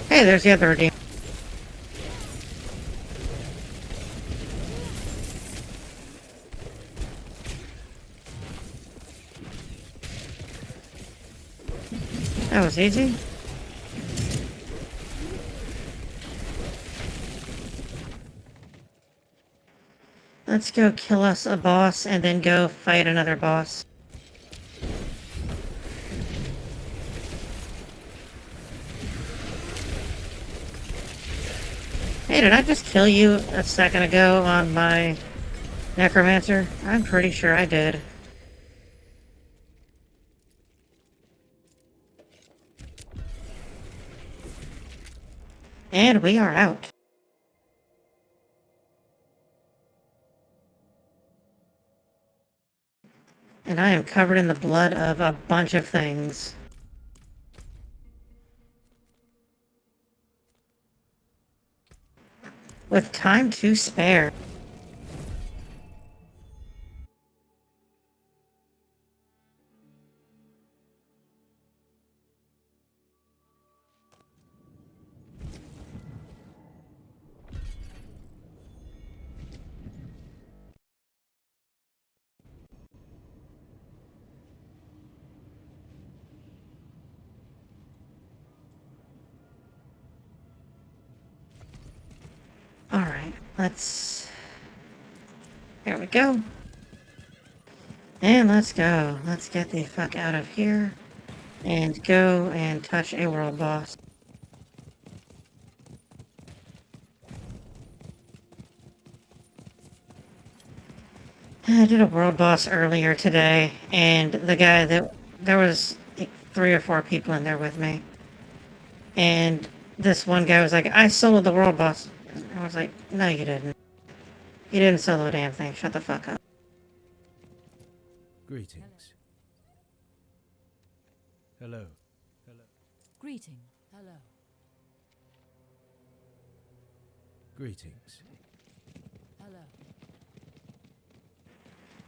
Hey, there's the other Redeemer. That was easy. Let's go kill us a boss and then go fight another boss. Hey, did I just kill you a second ago on my necromancer? I'm pretty sure I did. And we are out. And I am covered in the blood of a bunch of things. With time to spare. Alright, let's... There we go. And let's go. Let's get the fuck out of here. And go and touch a world boss. I did a world boss earlier today, and the guy that... There was 3 or 4 people in there with me. And this one guy was like, I soloed the world boss. I was like, no you didn't. You didn't solo a damn thing. Shut the fuck up. Greetings. Hello. Hello. Greeting. Hello. Greetings. Hello.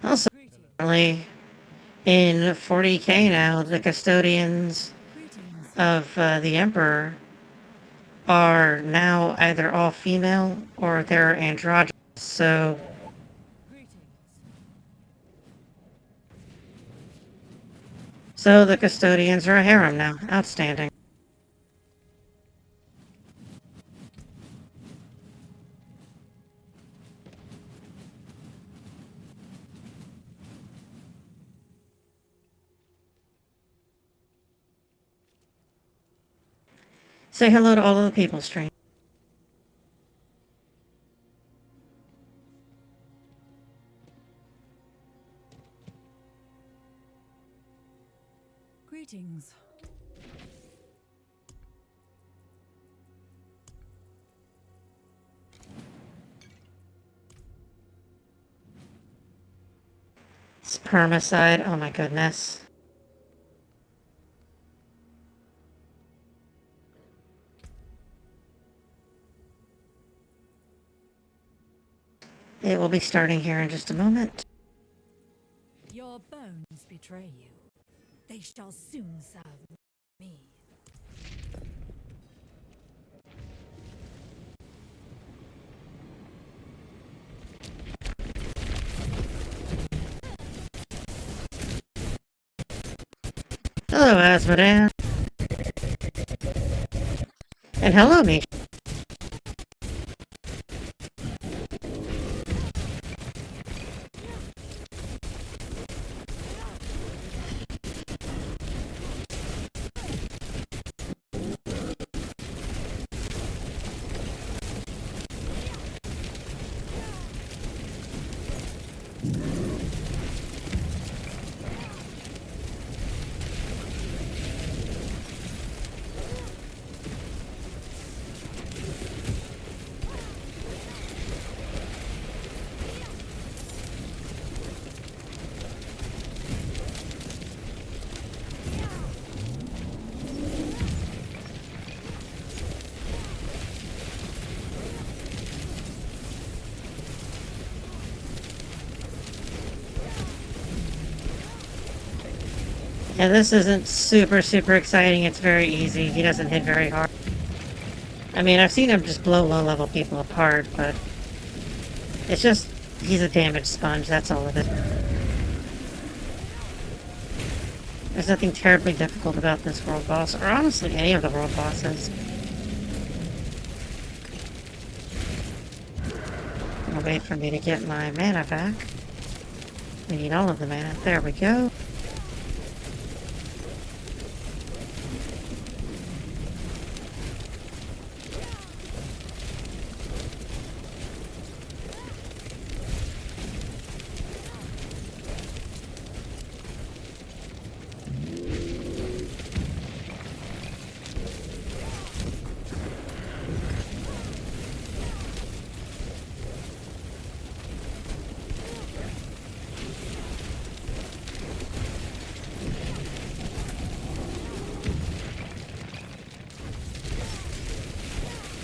Also, apparently, in 40k now, the custodians of the Emperor are now either all female or they're androgynous, so... So the custodians are a harem now. Outstanding. Say hello to all of the people, stream. Greetings. Spermicide, oh my goodness. It will be starting here in just a moment. Your bones betray you. They shall soon serve me. Hello, Asmodan. And hello, me. Yeah, this isn't super exciting. It's very easy. He doesn't hit very hard. I mean, I've seen him just blow low-level people apart, but... It's just... He's a damage sponge, that's all it is. There's nothing terribly difficult about this world boss, or honestly any of the world bosses. I'll wait for me to get my mana back. We need all of the mana. There we go.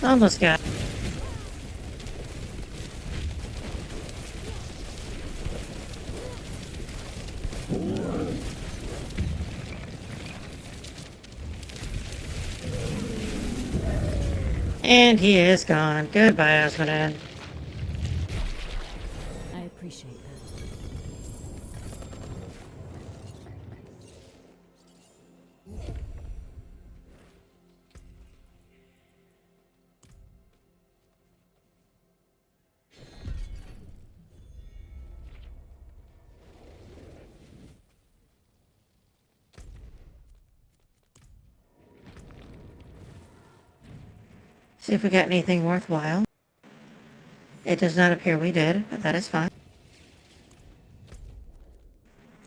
Almost got it. And he is gone. Goodbye, Asmodad. I appreciate that. See if we got anything worthwhile. It does not appear we did, but that is fine.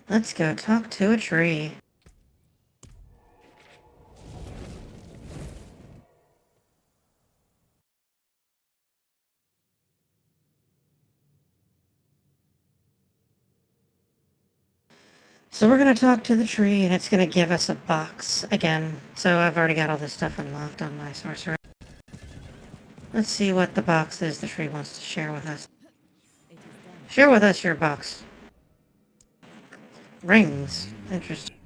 Let's go talk to a tree. So we're going to talk to the tree, and it's going to give us a box again. So I've already got all this stuff unlocked on my sorcerer. Let's see what the box is the tree wants to share with us. Share with us your box. Rings. Interesting.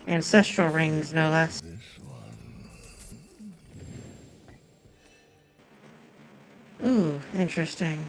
Ancestral rings, no less. Ooh, interesting.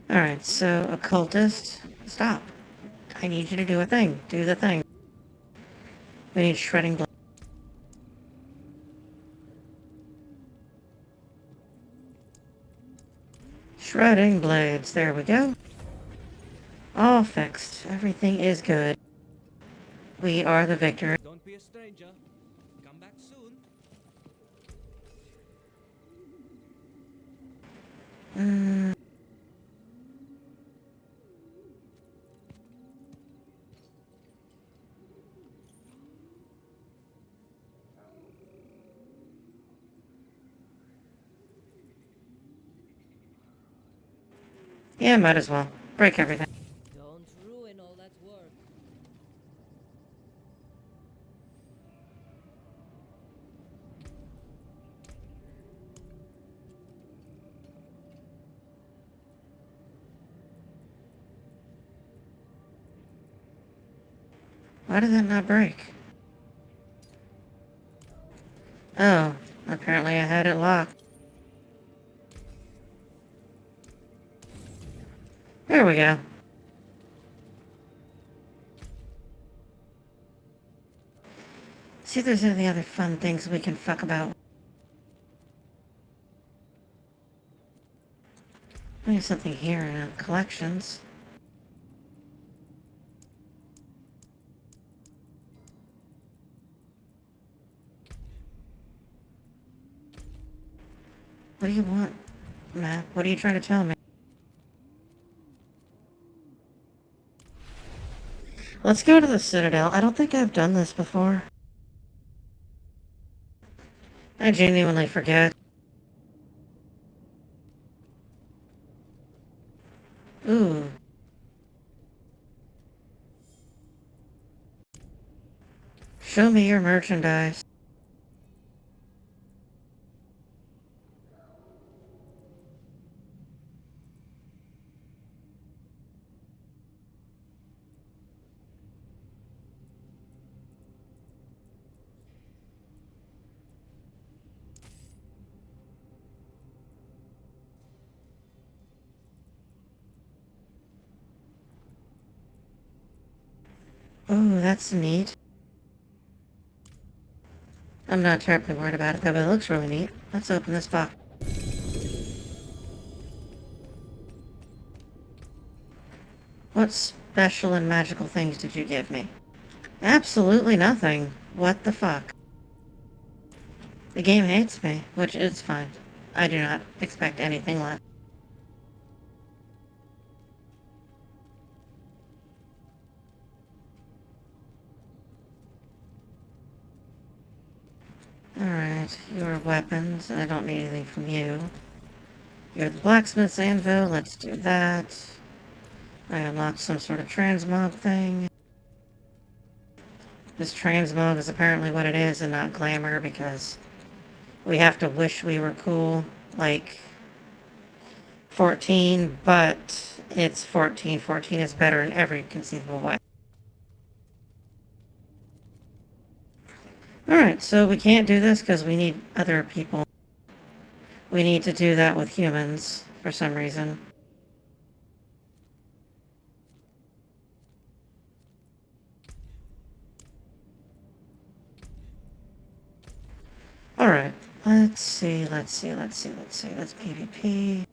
Alright, so occultist, stop. I need you to do a thing. Do the thing. We need shredding blade. Shredding blades, there we go. All fixed. Everything is good. We are the victor. Don't be a stranger. Come back soon. Yeah, might as well. Break everything. Don't ruin all that work. Why did that not break? Oh, apparently I had it locked. There we go. See if there's any other fun things we can fuck about. There's something here in collections. What do you want, Matt? What are you trying to tell me? Let's go to the Citadel. I don't think I've done this before. I genuinely forget. Ooh. Show me your merchandise. Ooh, that's neat. I'm not terribly worried about it though, but it looks really neat. Let's open this box. What special and magical things did you give me? Absolutely nothing. What the fuck? The game hates me, which is fine. I do not expect anything less. Alright, your weapons. I don't need anything from you. You're the blacksmith's anvil. Let's do that. I unlocked some sort of transmog thing. This transmog is apparently what it is and not glamour because we have to wish we were cool, like 14, but it's 14. 14 is better in every conceivable way. Alright, so we can't do this because we need other people. We need to do that with humans for some reason. Alright, let's see. That's PvP.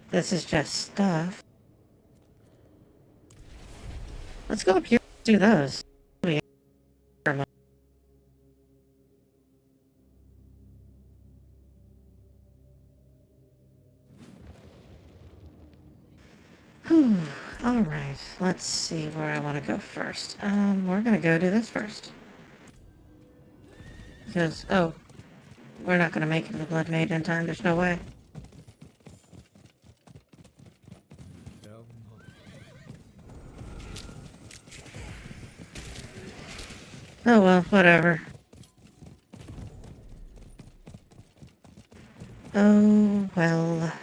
This is just stuff. Let's go up here and do those. Alright, let's see where I want to go first. We're gonna go do this first. Because, oh, we're not gonna make it to the Blood Maid in time, there's no way. Oh well, whatever. Oh well.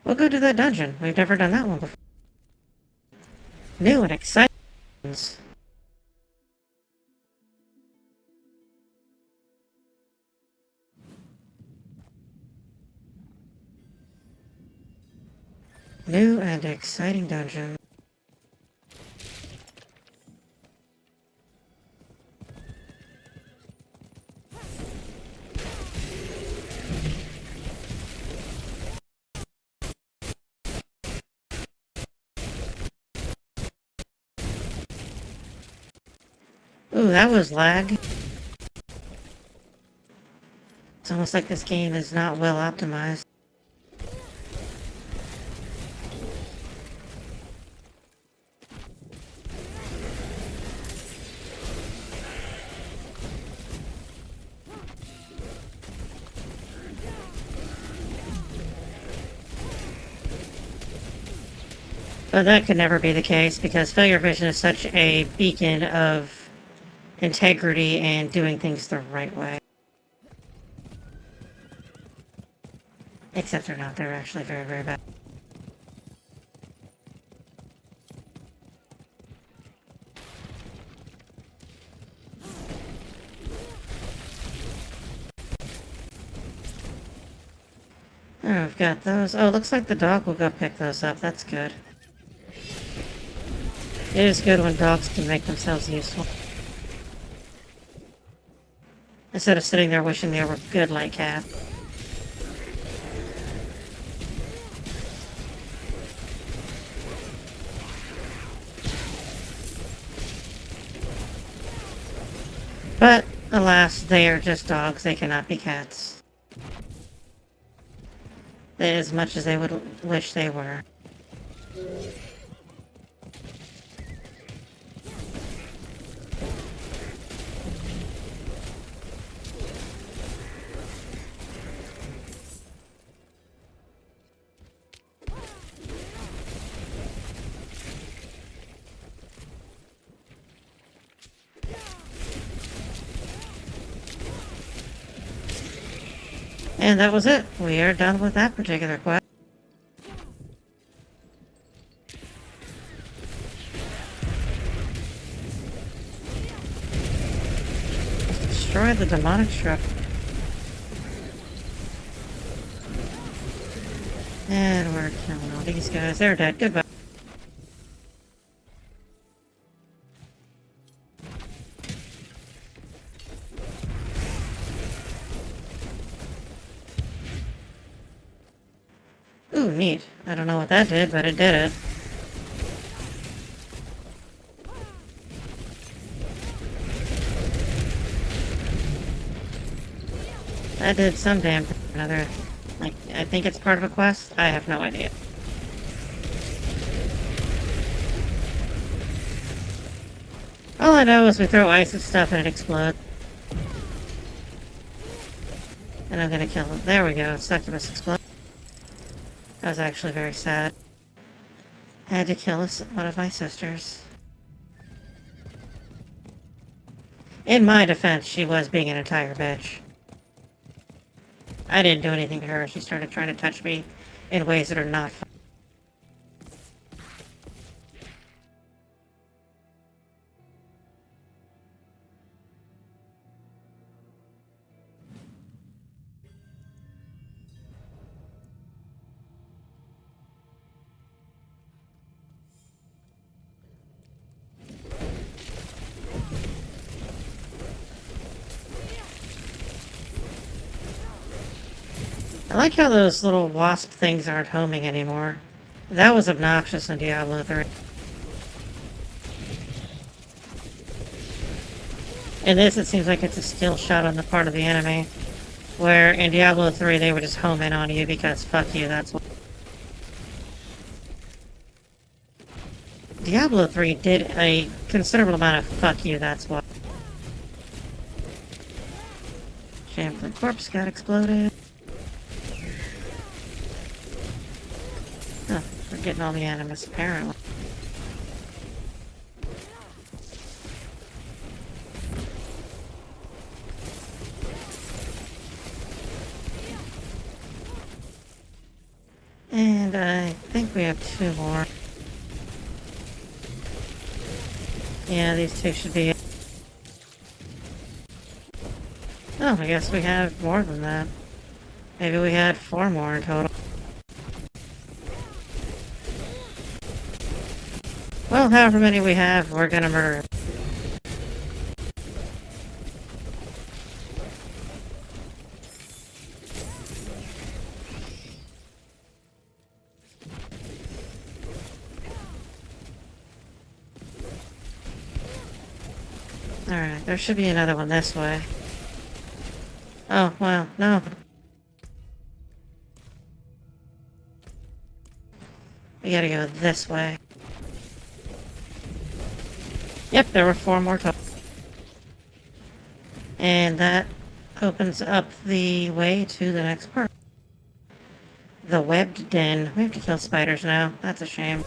We'll go to that dungeon. We've never done that one before. New and exciting. New and exciting dungeon. Ooh, that was lag. It's almost like this game is not well optimized. But that could never be the case because failure vision is such a beacon of integrity and doing things the right way. Except they're not, they're actually very, very bad. Oh, we've got those. Oh, looks like the dog will go pick those up. That's good. It is good when dogs can make themselves useful. Instead of sitting there wishing they were good like cats. But, alas, they are just dogs. They cannot be cats. As much as they would wish they were. And that was it. We are done with that particular quest. Destroy the demonic structure. And we're killing all these guys. They're dead. Goodbye. Ooh, neat. I don't know what that did, but it did it. That did some damn thing. Another... Like, I think it's part of a quest? I have no idea. All I know is we throw ice at stuff and it explodes. And I'm gonna kill it. There we go. Succubus explode. That was actually very sad. Had to kill one of my sisters. In my defense, she was being an entire bitch. I didn't do anything to her. She started trying to touch me in ways that are not fun. I like how those little wasp things aren't homing anymore. That was obnoxious in Diablo 3. In this, it seems like it's a skill shot on the part of the enemy. Where in Diablo 3, they would just home in on you because fuck you, that's what... Diablo 3 did a considerable amount of fuck you, that's what. Shambling corpse got exploded. Huh, we're getting all the animus, apparently. And I think we have 2 more. Yeah, these 2 should be it. Oh, I guess we have more than that. Maybe we had 4 more in total. Well, however many we have, we're gonna murder. Alright, there should be another one this way. Oh, well, no. We gotta go this way. Yep, there were 4 more total. And that opens up the way to the next part. The webbed den. We have to kill spiders now. That's a shame.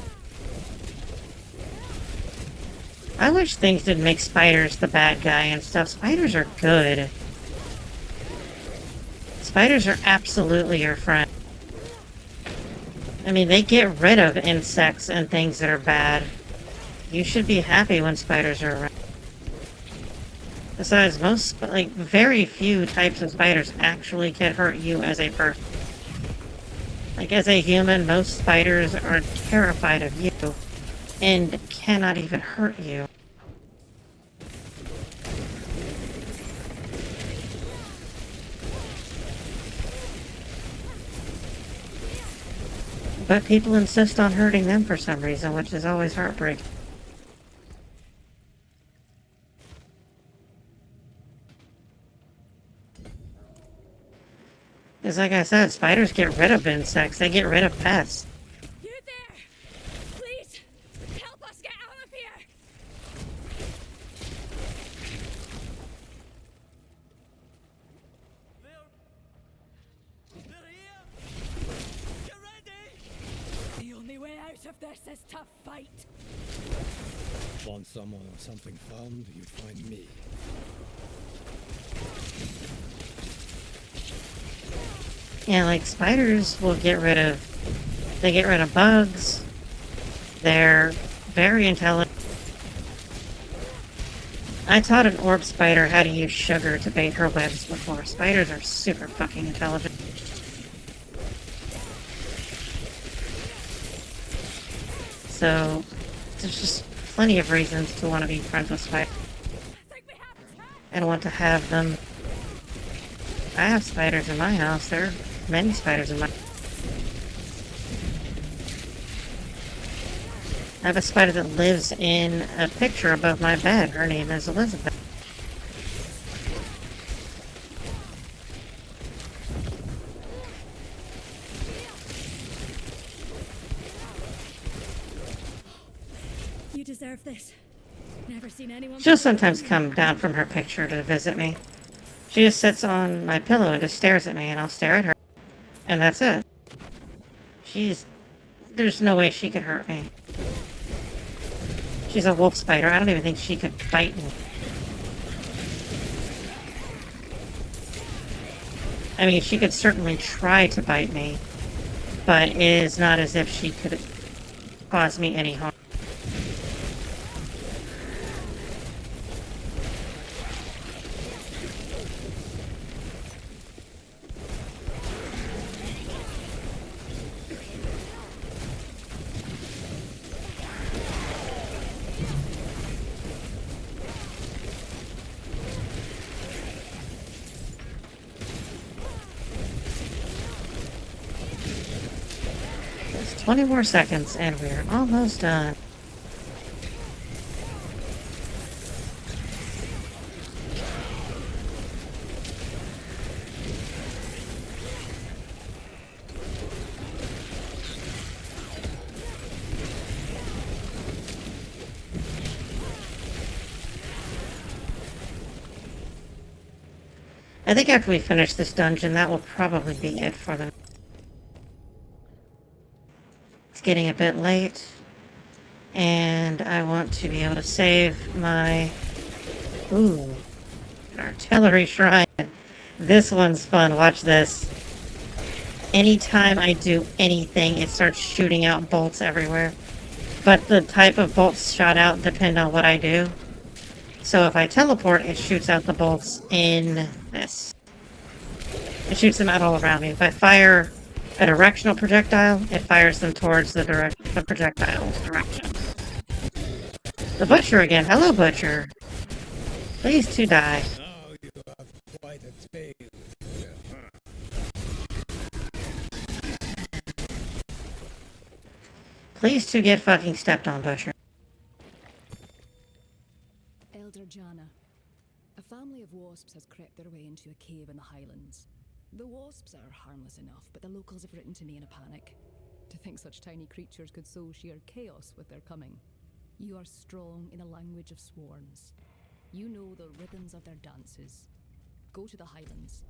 I wish things didn't make spiders the bad guy and stuff. Spiders are good. Spiders are absolutely your friend. I mean, they get rid of insects and things that are bad. You should be happy when spiders are around. Besides, very few types of spiders actually can hurt you as a person. Like, as a human, most spiders are terrified of you and cannot even hurt you. But people insist on hurting them for some reason, which is always heartbreaking. Because like I said, spiders get rid of insects, they get rid of pests. You there! Please, help us get out of here! They're here! Get ready! The only way out of this is to fight. Want someone or something found, you find me. Yeah, like spiders will get rid of... They get rid of bugs. They're very intelligent. I taught an orb spider how to use sugar to bait her webs before. Spiders are super fucking intelligent. so there's just plenty of reasons to want to be friends with spiders. I don't want to have them. I have spiders in my house. There are many spiders in my house. I have a spider that lives in a picture above my bed. Her name is Elizabeth. You deserve this. Never seen anyone. She'll sometimes come down from her picture to visit me. She just sits on my pillow and just stares at me, and I'll stare at her. And that's it. There's no way she could hurt me. She's a wolf spider. I don't even think she could bite me. I mean, she could certainly try to bite me, but it is not as if she could cause me any harm. Just 20 more seconds and we're almost done. I think after we finish this dungeon, that will probably be it for them. It's getting a bit late, and I want to be able to save my... Ooh, an artillery shrine. This one's fun, watch this. Anytime I do anything, it starts shooting out bolts everywhere. But the type of bolts shot out depend on what I do. So if I teleport, it shoots out the bolts in this. It shoots them out all around me. If I fire a directional projectile, it fires them towards the projectile's direction. The Butcher again. Hello, Butcher. Please to die. Now you have quite a tale. Please to get fucking stepped on, Butcher. Elder Jana. A family of wasps has crept their way into a cave in the Highlands. The wasps are harmless enough, but the locals have written to me in a panic. To think such tiny creatures could sow sheer chaos with their coming. You are strong in the language of swarms. You know the rhythms of their dances. Go to the Highlands.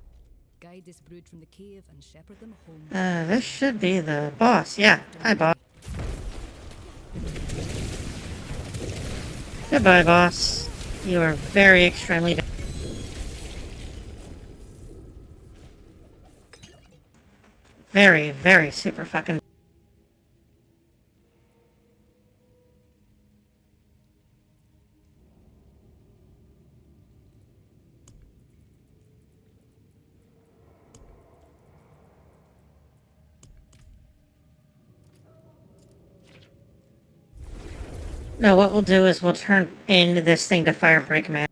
Guide this brood from the cave and shepherd them home. This should be the boss. Yeah, hi, boss. Goodbye, boss. You are very extremely... Very, very super fucking... No, what we'll do is we'll turn in this thing to Firebreak Man.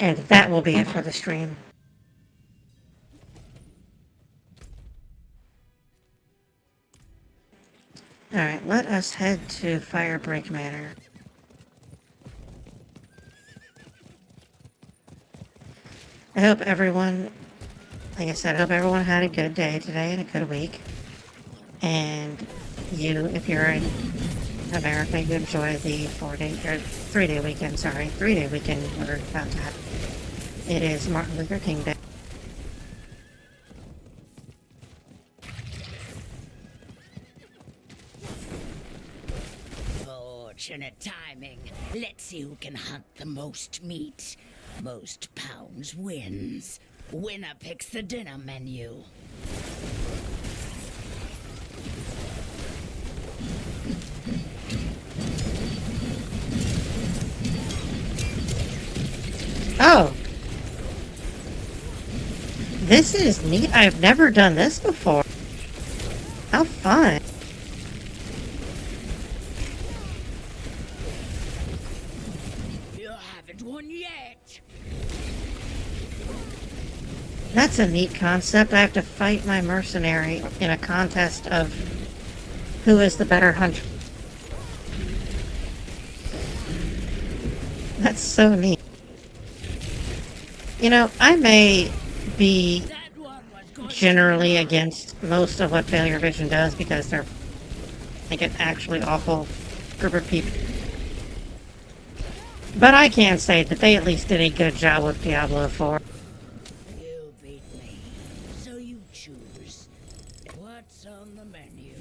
And that will be it for the stream. Alright, let us head to Firebreak Manor. I hope everyone, like I said, I hope everyone had a good day today and a good week. And you, if you're in America, you enjoy the 3-day weekend, 3-day weekend we're about to have. It is Martin Luther King Day. Fortunate timing. Let's see who can hunt the most meat. Most pounds wins. Winner picks the dinner menu. This is neat. I've never done this before. How fun. You haven't won yet. That's a neat concept. I have to fight my mercenary in a contest of who is the better hunter. That's so neat. You know, I may be generally against most of what Failure Vision does because they're like an actually awful group of people. But I can say that they at least did a good job with Diablo 4. You beat me, so you choose. What's on the menu?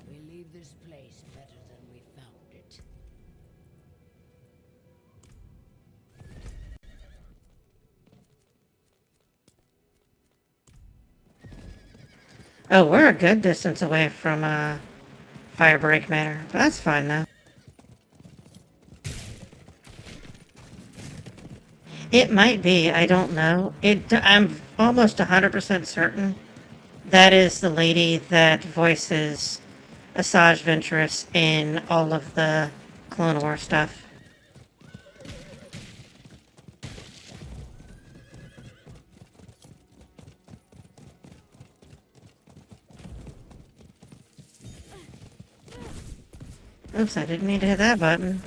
We leave this place better than we found it. Oh, we're a good distance away from Firebreak Manor. But that's fine though. It might be, I don't know. I'm almost 100% certain that is the lady that voices Asajj Ventress in all of the Clone War stuff. Oops, I didn't mean to hit that button.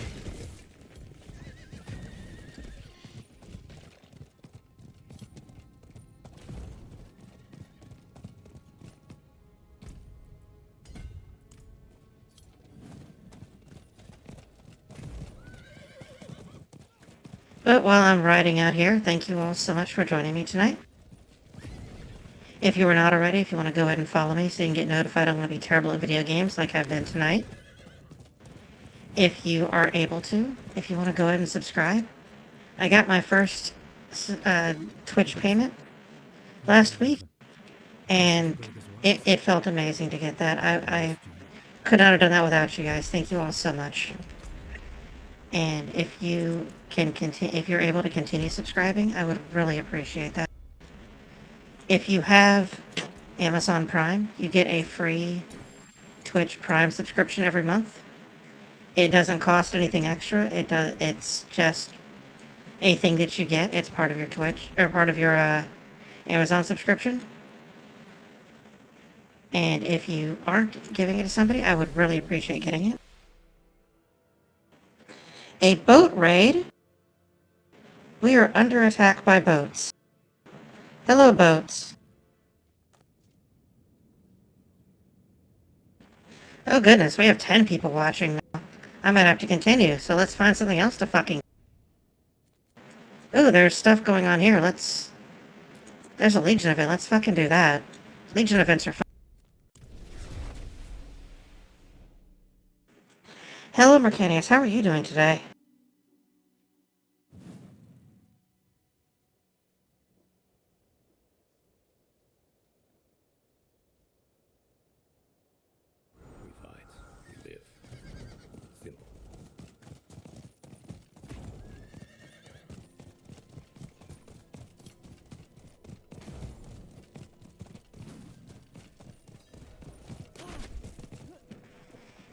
But while I'm riding out here, thank you all so much for joining me tonight. If you were not already, if you want to go ahead and follow me so you can get notified I'm going to be terrible at video games like I've been tonight. If you are able to, if you want to go ahead and subscribe. I got my first Twitch payment last week, and it felt amazing to get that. I could not have done that without you guys. Thank you all so much. And if you can continue, if you're able to continue subscribing, I would really appreciate that. If you have Amazon Prime, you get a free Twitch Prime subscription every month. It doesn't cost anything extra. It's just a thing that you get. It's part of your Twitch, or part of your Amazon subscription. And if you aren't giving it to somebody, I would really appreciate getting it. A boat raid? We are under attack by boats. Hello, boats. Oh goodness, we have 10 people watching now. I might have to continue, so let's find something else to fucking... Ooh, there's stuff going on here. There's a Legion event. Let's fucking do that. Legion events are fun. Hello, Mercanius. How are you doing today? We fight, we live. Simple.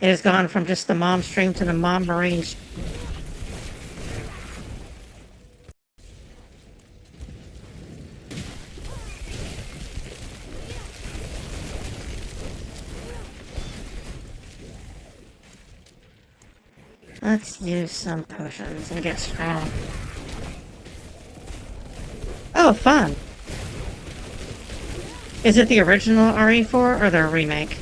It has gone from just the mom stream to the mom marines. Let's use some potions and get strong. Oh, fun! Is it the original RE4 or the remake?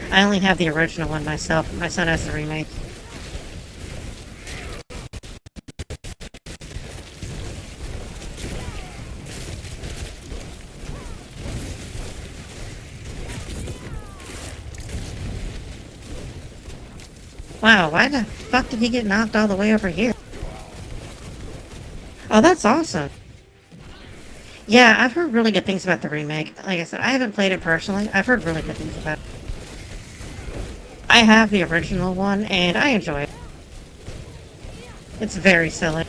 I only have the original one myself. My son has the remake. Wow, why the fuck did he get knocked all the way over here? Oh, that's awesome. Yeah, I've heard really good things about the remake. Like I said, I haven't played it personally. I've heard really good things about it. I have the original one, and I enjoy it. It's very silly.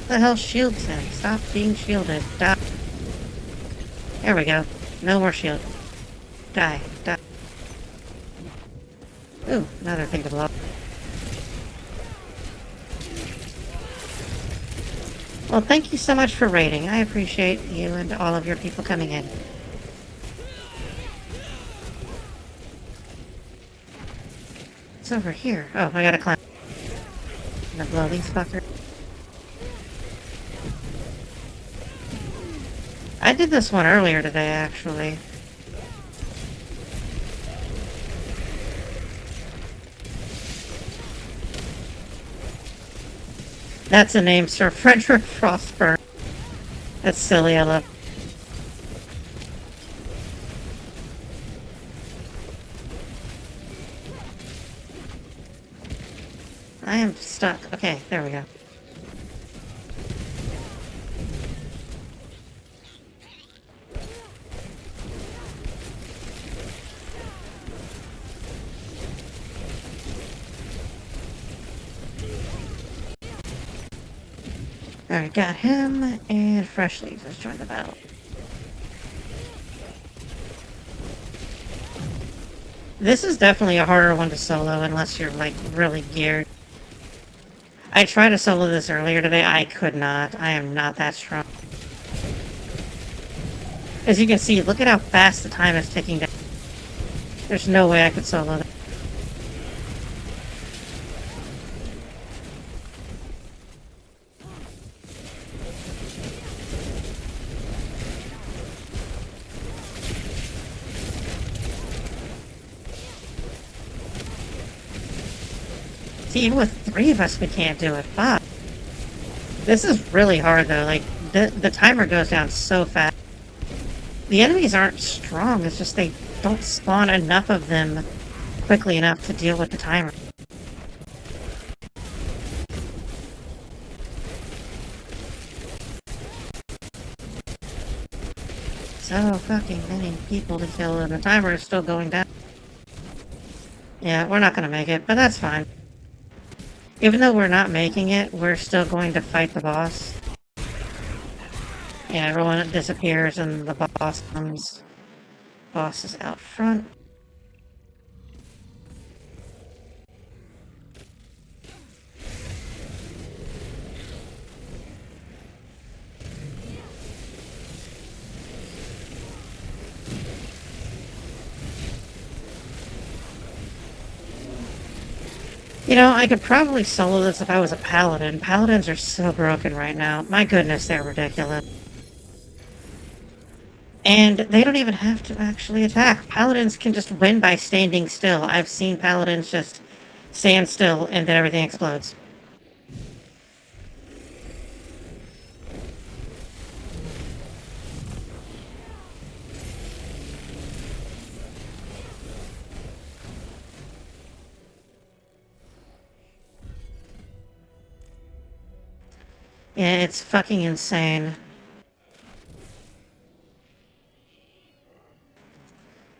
The hell shields him? Stop being shielded. Die. There we go. No more shield. Die. Die. Ooh, another thing to blow. Well, thank you so much for raiding. I appreciate you and all of your people coming in. It's over here. Oh, I gotta climb. I'm gonna blow these fuckers. I did this one earlier today, actually. That's a name, Sir Frederick Frostburn. That's silly, I love. I am stuck. Okay, there we go. Alright, got him, and Fresh Leaves has joined the battle. This is definitely a harder one to solo unless you're, like, really geared. I tried to solo this earlier today, I could not. I am not that strong. As you can see, look at how fast the time is ticking down. There's no way I could solo that. See, even with 3 of us, we can't do it. Fuck. This is really hard, though. Like, the timer goes down so fast. The enemies aren't strong, it's just they don't spawn enough of them quickly enough to deal with the timer. So fucking many people to kill, and the timer is still going down. Yeah, we're not gonna make it, but that's fine. Even though we're not making it, we're still going to fight the boss. Yeah, everyone disappears and the boss comes. Boss is out front. You know, I could probably solo this if I was a paladin. Paladins are so broken right now. My goodness, they're ridiculous. And they don't even have to actually attack. Paladins can just win by standing still. I've seen paladins just stand still and then everything explodes. Yeah, it's fucking insane.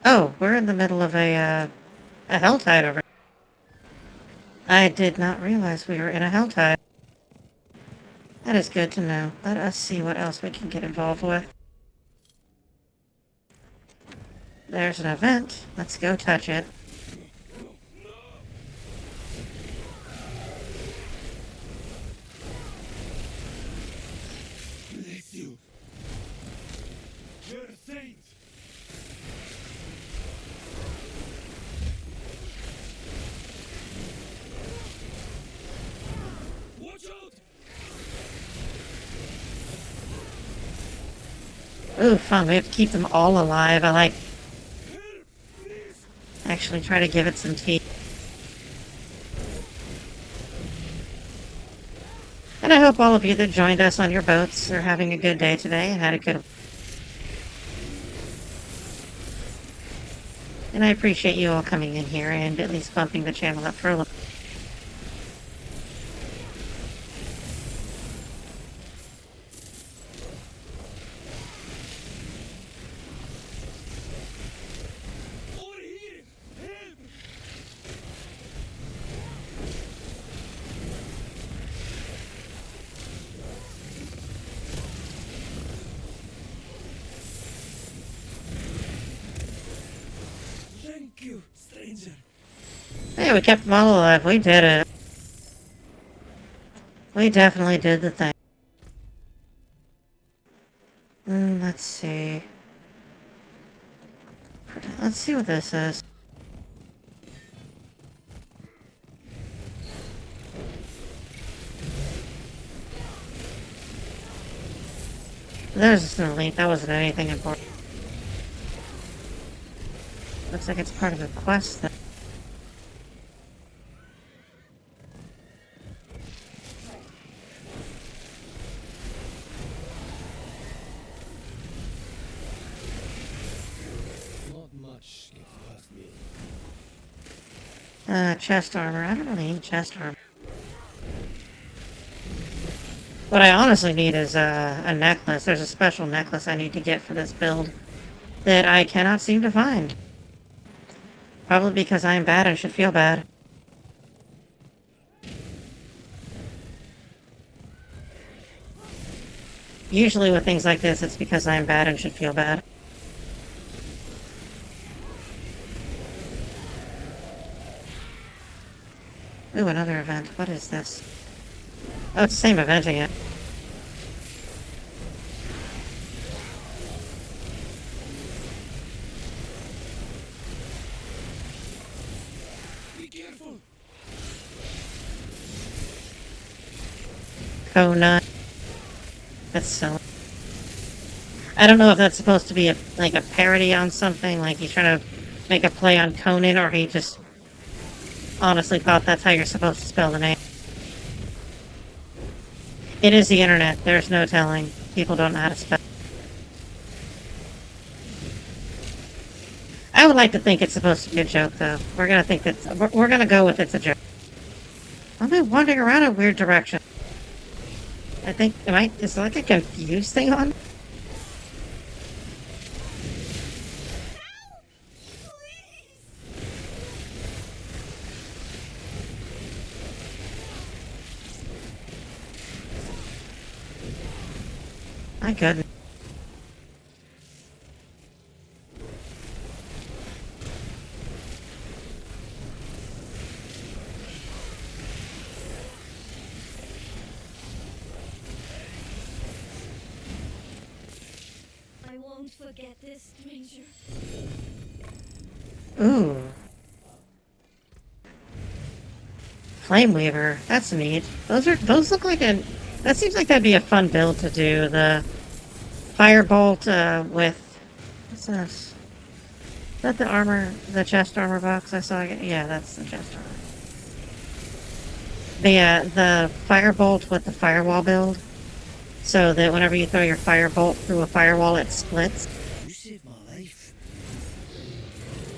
Oh, we're in the middle of a Helltide over here. I did not realize we were in a Helltide. That is good to know. Let us see what else we can get involved with. There's an event. Let's go touch it. Bless you. You're a saint. Watch out! Ooh, fun. We have to keep them all alive. I like... Actually try to give it some teeth. And I hope hope all of you that joined us on your boats are having a good day today and had a good... And I appreciate you all coming in here and at least bumping the channel up for a little. Over here! Help! Thank you, stranger. Hey, we kept them all alive. We did it. We definitely did the thing. Let's see. Let's see what this is. There's just an elite. That wasn't anything important. Looks like it's part of the quest then. Not much gets past me. Chest armor. I don't really need chest armor. What I honestly need is a necklace. There's a special necklace I need to get for this build that I cannot seem to find. Probably because I'm bad and should feel bad. Usually with things like this, it's because I'm bad and should feel bad. Ooh, another event. What is this? Oh, it's the same event again. Be careful! Conan. That's so... I don't know if that's supposed to be like a parody on something, like he's trying to make a play on Conan, or he just honestly thought that's how you're supposed to spell the name. It is the internet. There's no telling. People don't know how to spell. I would like to think it's supposed to be a joke, though. We're gonna go with it's a joke. I've been wandering around in a weird direction. I think, is there like a confused thing on? My goodness. I won't forget this, stranger. Ooh. Flame Weaver. That's neat. Those look like that seems like that'd be a fun build to do. The Firebolt, with... What's this? Is that the armor, the chest armor box I saw? Yeah, that's the chest armor. The Firebolt with the firewall build. So that whenever you throw your firebolt through a firewall, it splits. You saved my life.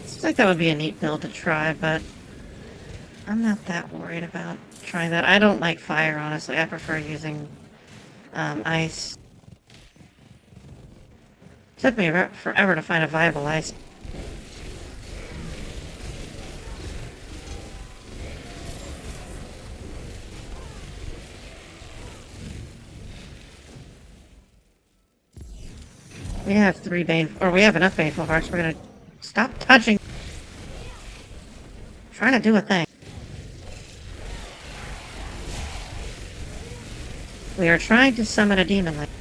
Seems like that would be a neat build to try, but I'm not that worried about trying that. I don't like fire, honestly. I prefer using ice. Took me forever to find a viable ice. We have we have enough Baneful Hearts. We're gonna stop touching. Trying to do a thing. We are trying to summon a demon lady.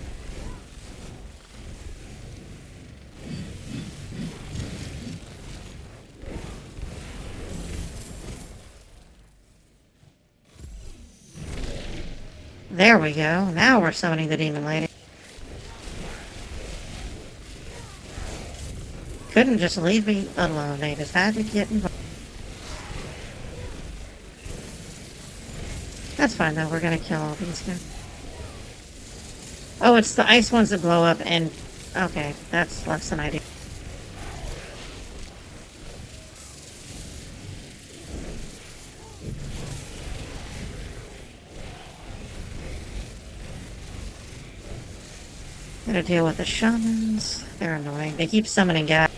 There we go. Now we're summoning the demon lady. Couldn't just leave me alone. They just had to get involved. That's fine though. We're gonna kill all these guys. Oh, it's the ice ones that blow up and... Okay, that's less than I do. Gotta deal with the shamans. They're annoying. They keep summoning guys.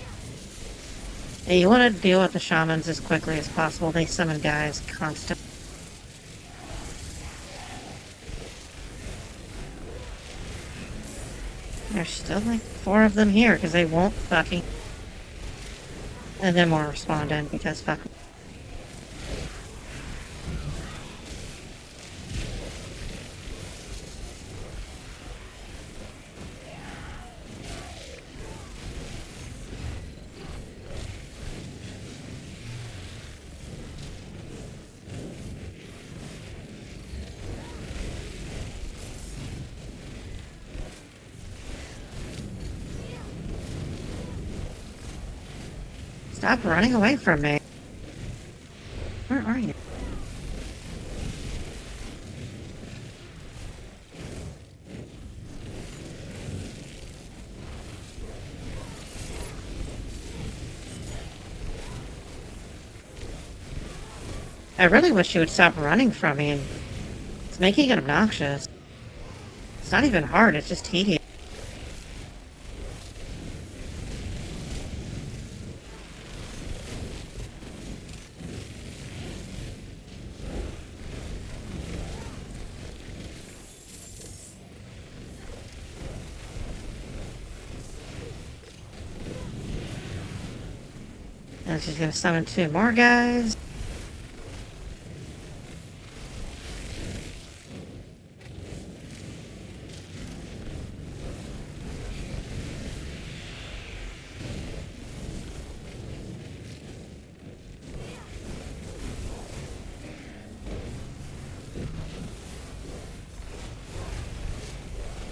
Yeah, you want to deal with the shamans as quickly as possible. They summon guys constantly. There's still like 4 of them here because they won't fucking... And then more respond in because fuck... Stop running away from me. Where are you? I really wish you would stop running from me. It's making it obnoxious. It's not even hard, it's just tedious. And she's gonna summon 2 more guys.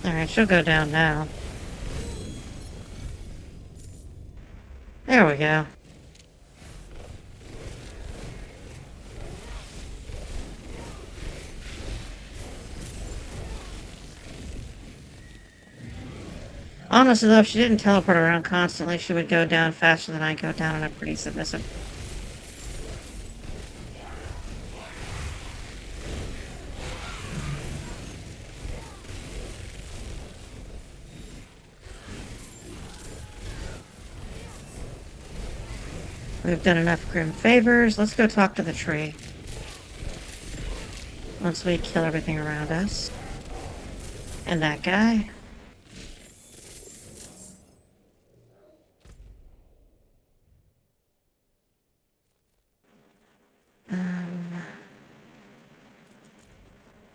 Alright, she'll go down now. There we go. Honestly though, if she didn't teleport around constantly, she would go down faster than I go down, and I'm pretty submissive. We've done enough grim favors. Let's go talk to the tree. Once we kill everything around us. And that guy.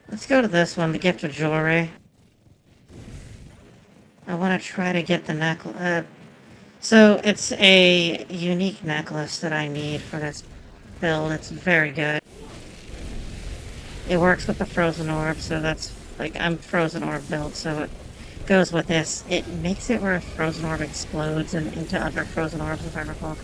Let's go to this one, the gift of jewelry. I want to try to get the necklace. So it's a unique necklace that I need for this build. It's very good. It works with the frozen orb, so that's like I'm frozen orb build, so it goes with this. It makes it where a frozen orb explodes and into other frozen orbs, if I recall.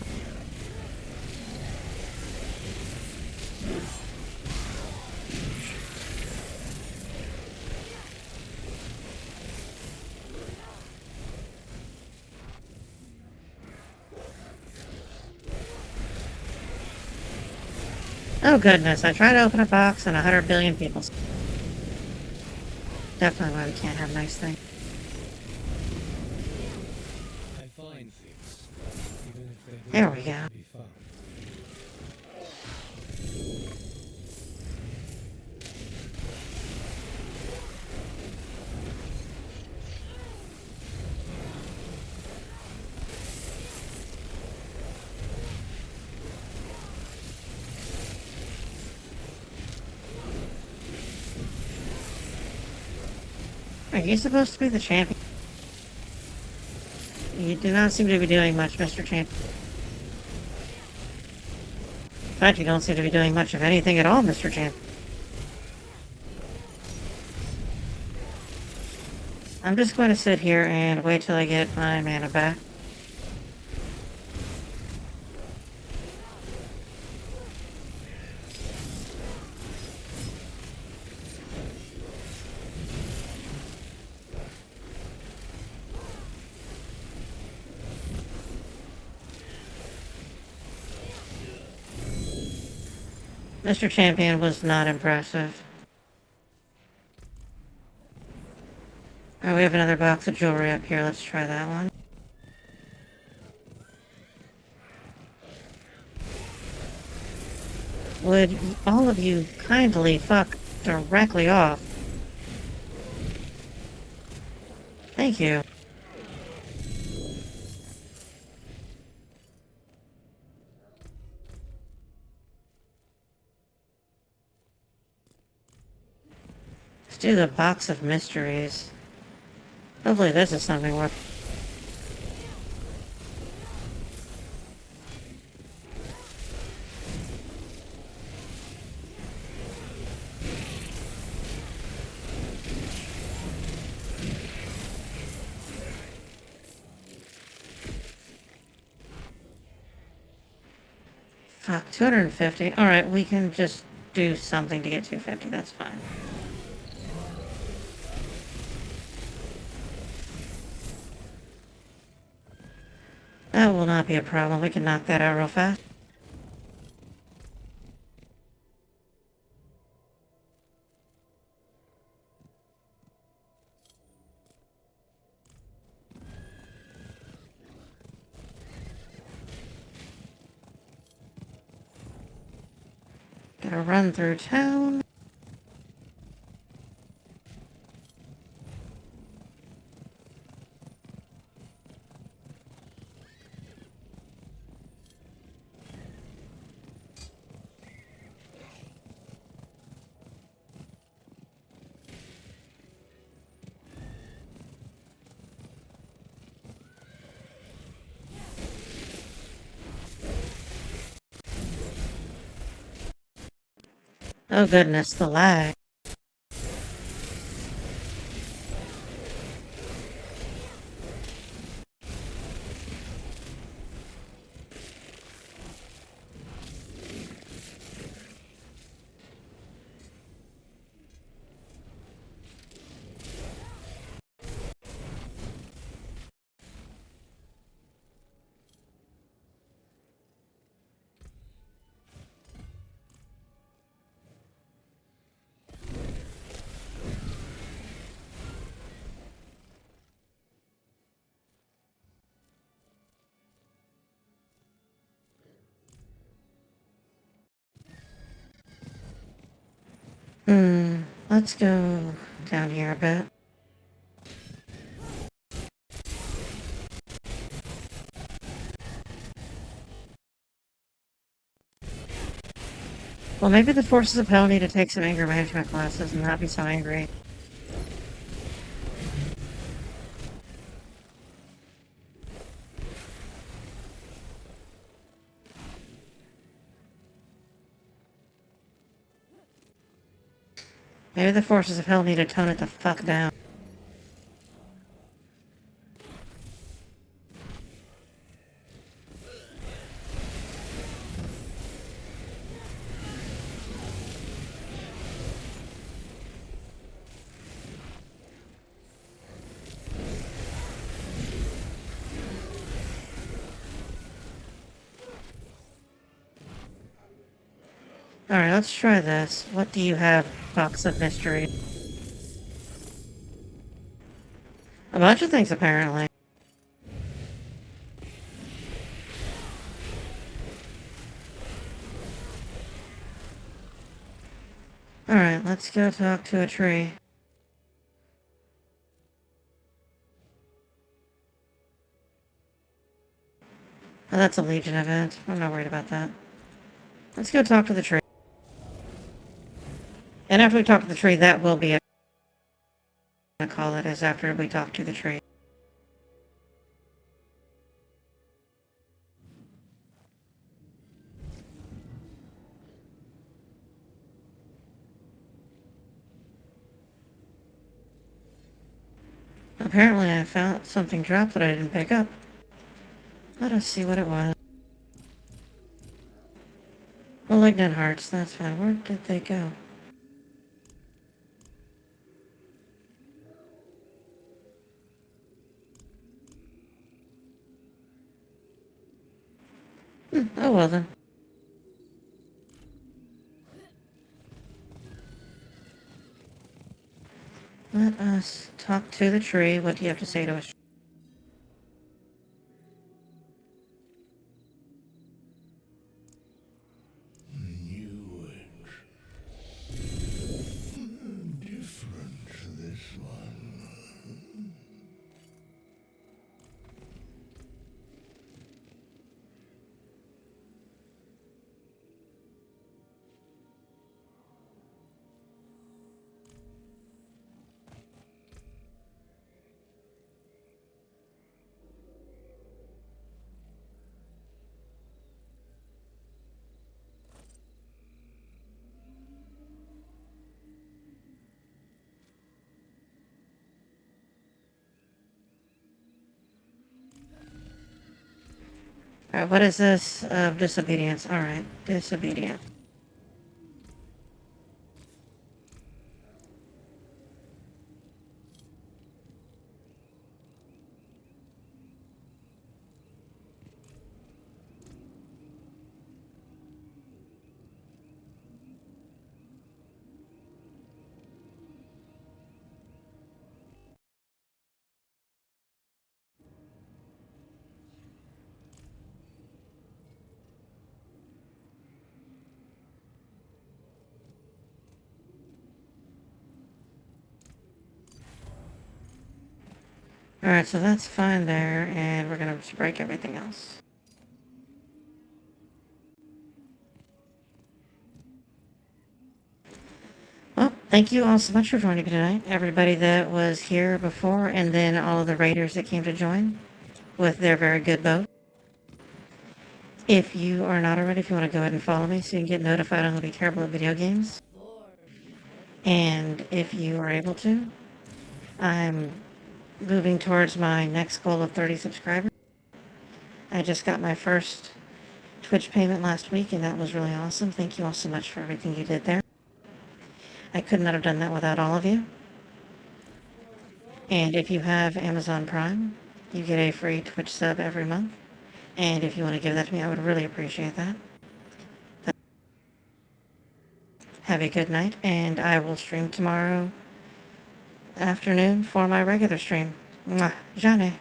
Oh goodness, I tried to open a box and 100 billion people. Definitely why we can't have nice things. I find things, even if they don't There we go. have to be found. Are you supposed to be the champion? You do not seem to be doing much, Mr. Champion. In fact, you don't seem to be doing much of anything at all, Mr. Champion. I'm just going to sit here and wait till I get my mana back. Mr. Champion was not impressive. Oh, we have another box of jewelry up here. Let's try that one. Would all of you kindly fuck directly off? Thank you. Let's do the box of mysteries. Hopefully this is something worth... Fuck, 250. Alright, we can just do something to get 250. That's fine. That will not be a problem. We can knock that out real fast. Gotta run through town. Oh goodness, the lag. Let's go down here a bit. Well, maybe the Forces of Hell need to take some anger management classes and not be so angry. Maybe the Forces of Hell need to tone it the fuck down. Alright, let's try this. What do you have, Box of Mystery? A bunch of things, apparently. Alright, let's go talk to a tree. Oh, that's a Legion event. I'm not worried about that. Let's go talk to the tree. And after we talk to the tree, that will be a call it is after we talk to the tree. Apparently I found something dropped that I didn't pick up. Let us see what it was. Malignant hearts, that's fine. Where did they go? Oh well then. let us talk to the tree. What do you have to say to us? Knew it. Different, this one. Alright, what is this? Disobedience. Alright, disobedient. Alright, so that's fine there, and we're gonna just break everything else. Well, thank you all so much for joining me tonight. Everybody that was here before, and then all of the raiders that came to join with their very good boat. If you are not already, if you want to go ahead and follow me so you can get notified on when we terrible at video games. And if you are able to, I'm moving towards my next goal of 30 subscribers. I just got my first Twitch payment last week, and that was really awesome. Thank you all so much for everything you did there. I could not have done that without all of you. And if you have Amazon Prime, you get a free Twitch sub every month. And if you want to give that to me, I would really appreciate that. Have a good night, and I will stream tomorrow afternoon for my regular stream. Mwah. Jane.